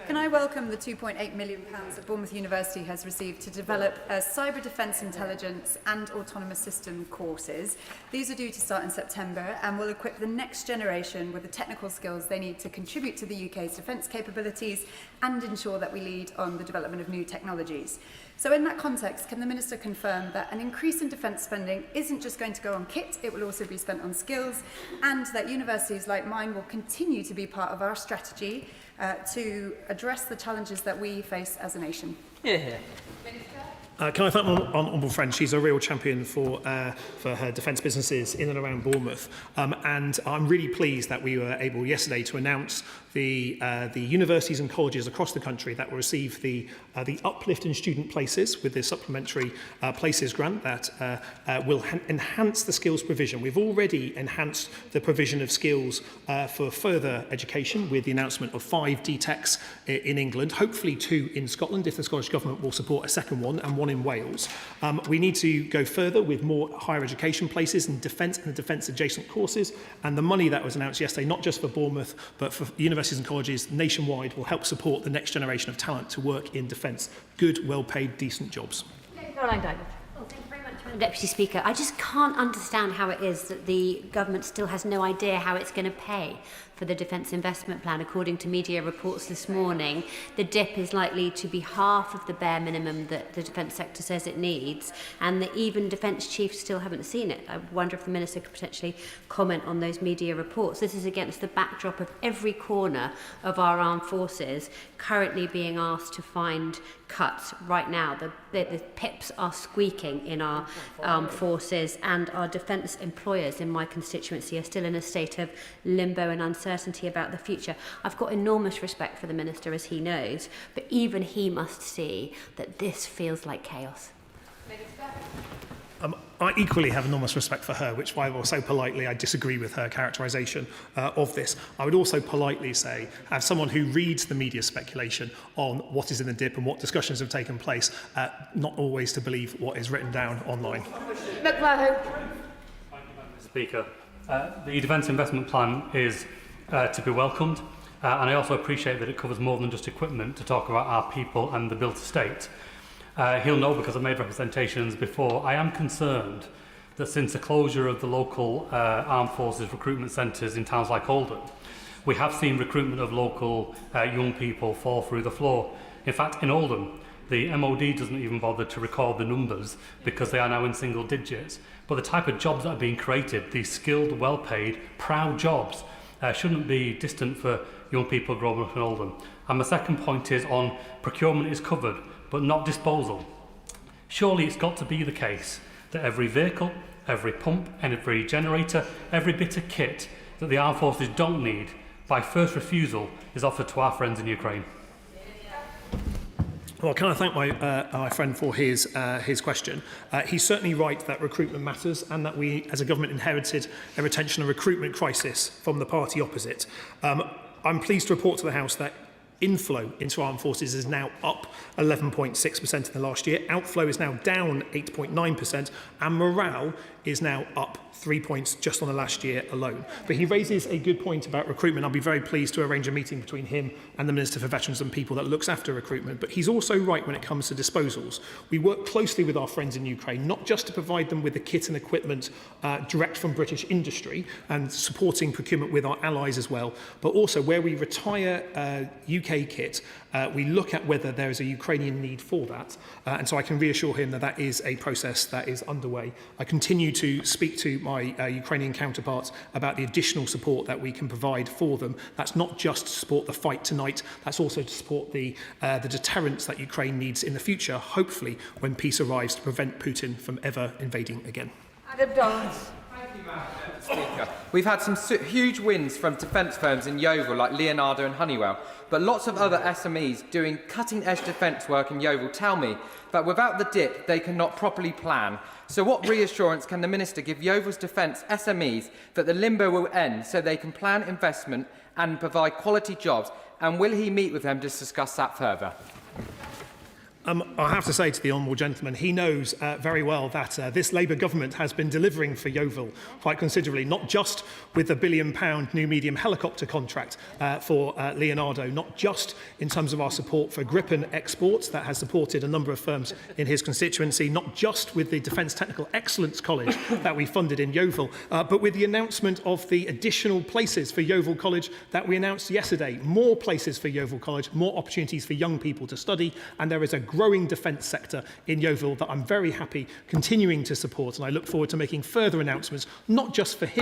Can I welcome the £2.8 million that Bournemouth University has received to develop cyber defence intelligence and autonomous system courses? These are due to start in September and will equip the next generation with the technical skills they need to contribute to the UK's defence capabilities and ensure that we lead on the development of new technologies. So in that context, can the Minister confirm that an increase in defence spending isn't just going to go on kit, it will also be spent on skills, and that universities like mine will continue to be part of our strategy to address the challenges that we face as a nation? Can I thank my honourable friend? She's a real champion for her defence businesses in and around Bournemouth. And I'm really pleased that we were able yesterday to announce the universities and colleges across the country that will receive the uplift in student places with the supplementary places grant that will enhance the skills provision. We've already enhanced the provision of skills for further education with the announcement of 5 DTECs in England, hopefully 2 in Scotland if the Scottish Government will support a second one, and 1 in Wales. We need to go further with more higher education places in defence and the defence adjacent courses, and the money that was announced yesterday, not just for Bournemouth but for universities and colleges nationwide, will help support the next generation of talent to work in defence. Good, well-paid, decent jobs. Caroline David. Well, thank you very much, Madam Deputy Speaker. I just can't understand how it is that the government still has no idea how it's going to pay for the Defence Investment Plan. According to media reports this morning, the DIP is likely to be half of the bare minimum that the defence sector says it needs, and that even defence chiefs still haven't seen it. I wonder if the Minister could potentially comment on those media reports. This is against the backdrop of every corner of our armed forces currently being asked to find cuts right now. The pips are squeaking in our armed forces, and our defence employers in my constituency are still in a state of limbo and uncertainty about the future. I've got enormous respect for the Minister, as he knows, but even he must see that this feels like chaos. I equally have enormous respect for her, which why I will so politely I disagree with her characterisation of this. I would also politely say, as someone who reads the media speculation on what is in the DIP and what discussions have taken place, not always to believe what is written down online. McLaren. Speaker, the Defence Investment Plan is to be welcomed, and I also appreciate that it covers more than just equipment to talk about our people and the built estate. He'll know because I've made representations before. I am concerned that since the closure of the local armed forces recruitment centres in towns like Oldham, we have seen recruitment of local young people fall through the floor. In fact, in Oldham, the MOD doesn't even bother to record the numbers because they are now in single digits. But the type of jobs that are being created, these skilled, well-paid, proud jobs, shouldn't be distant for young people growing up in Oldham. And my second point is on procurement is covered, but not disposal. Surely it's got to be the case that every vehicle, every pump, and every generator, every bit of kit that the armed forces don't need, by first refusal, is offered to our friends in Ukraine. Well, can I thank my friend for his question? He's certainly right that recruitment matters, and that we, as a government, inherited a retention and recruitment crisis from the party opposite. I'm pleased to report to the House that inflow into armed forces is now up 11.6% in the last year. Outflow is now down 8.9%, and morale is now up 3 points just on the last year alone. But he raises a good point about recruitment. I'll be very pleased to arrange a meeting between him and the Minister for Veterans and People that looks after recruitment. But he's also right when it comes to disposals. We work closely with our friends in Ukraine, not just to provide them with the kit and equipment direct from British industry and supporting procurement with our allies as well, but also where we retire UK kit, we look at whether there is a Ukrainian need for that. And so I can reassure him that that is a process that is underway. I continue to speak to my Ukrainian counterparts about the additional support that we can provide for them. That's not just to support the fight tonight, that's also to support the deterrence that Ukraine needs in the future, hopefully when peace arrives, to prevent Putin from ever invading again. Adam Dance. Speaker. We've had some huge wins from defence firms in Yeovil like Leonardo and Honeywell, but lots of other SMEs doing cutting-edge defence work in Yeovil tell me that without the dip they cannot properly plan. So what reassurance can the Minister give Yeovil's defence SMEs that the limbo will end so they can plan investment and provide quality jobs, and will he meet with them to discuss that further? I have to say to the honourable gentleman, he knows very well that this Labour government has been delivering for Yeovil quite considerably, not just with the £1 billion new medium helicopter contract for Leonardo, not just in terms of our support for Gripen exports that has supported a number of firms in his constituency, not just with the Defence Technical Excellence College that we funded in Yeovil, but with the announcement of the additional places for Yeovil College that we announced yesterday. More places for Yeovil College, more opportunities for young people to study, and there is a growing defence sector in Yeovil that I'm very happy continuing to support, and I look forward to making further announcements, not just for him,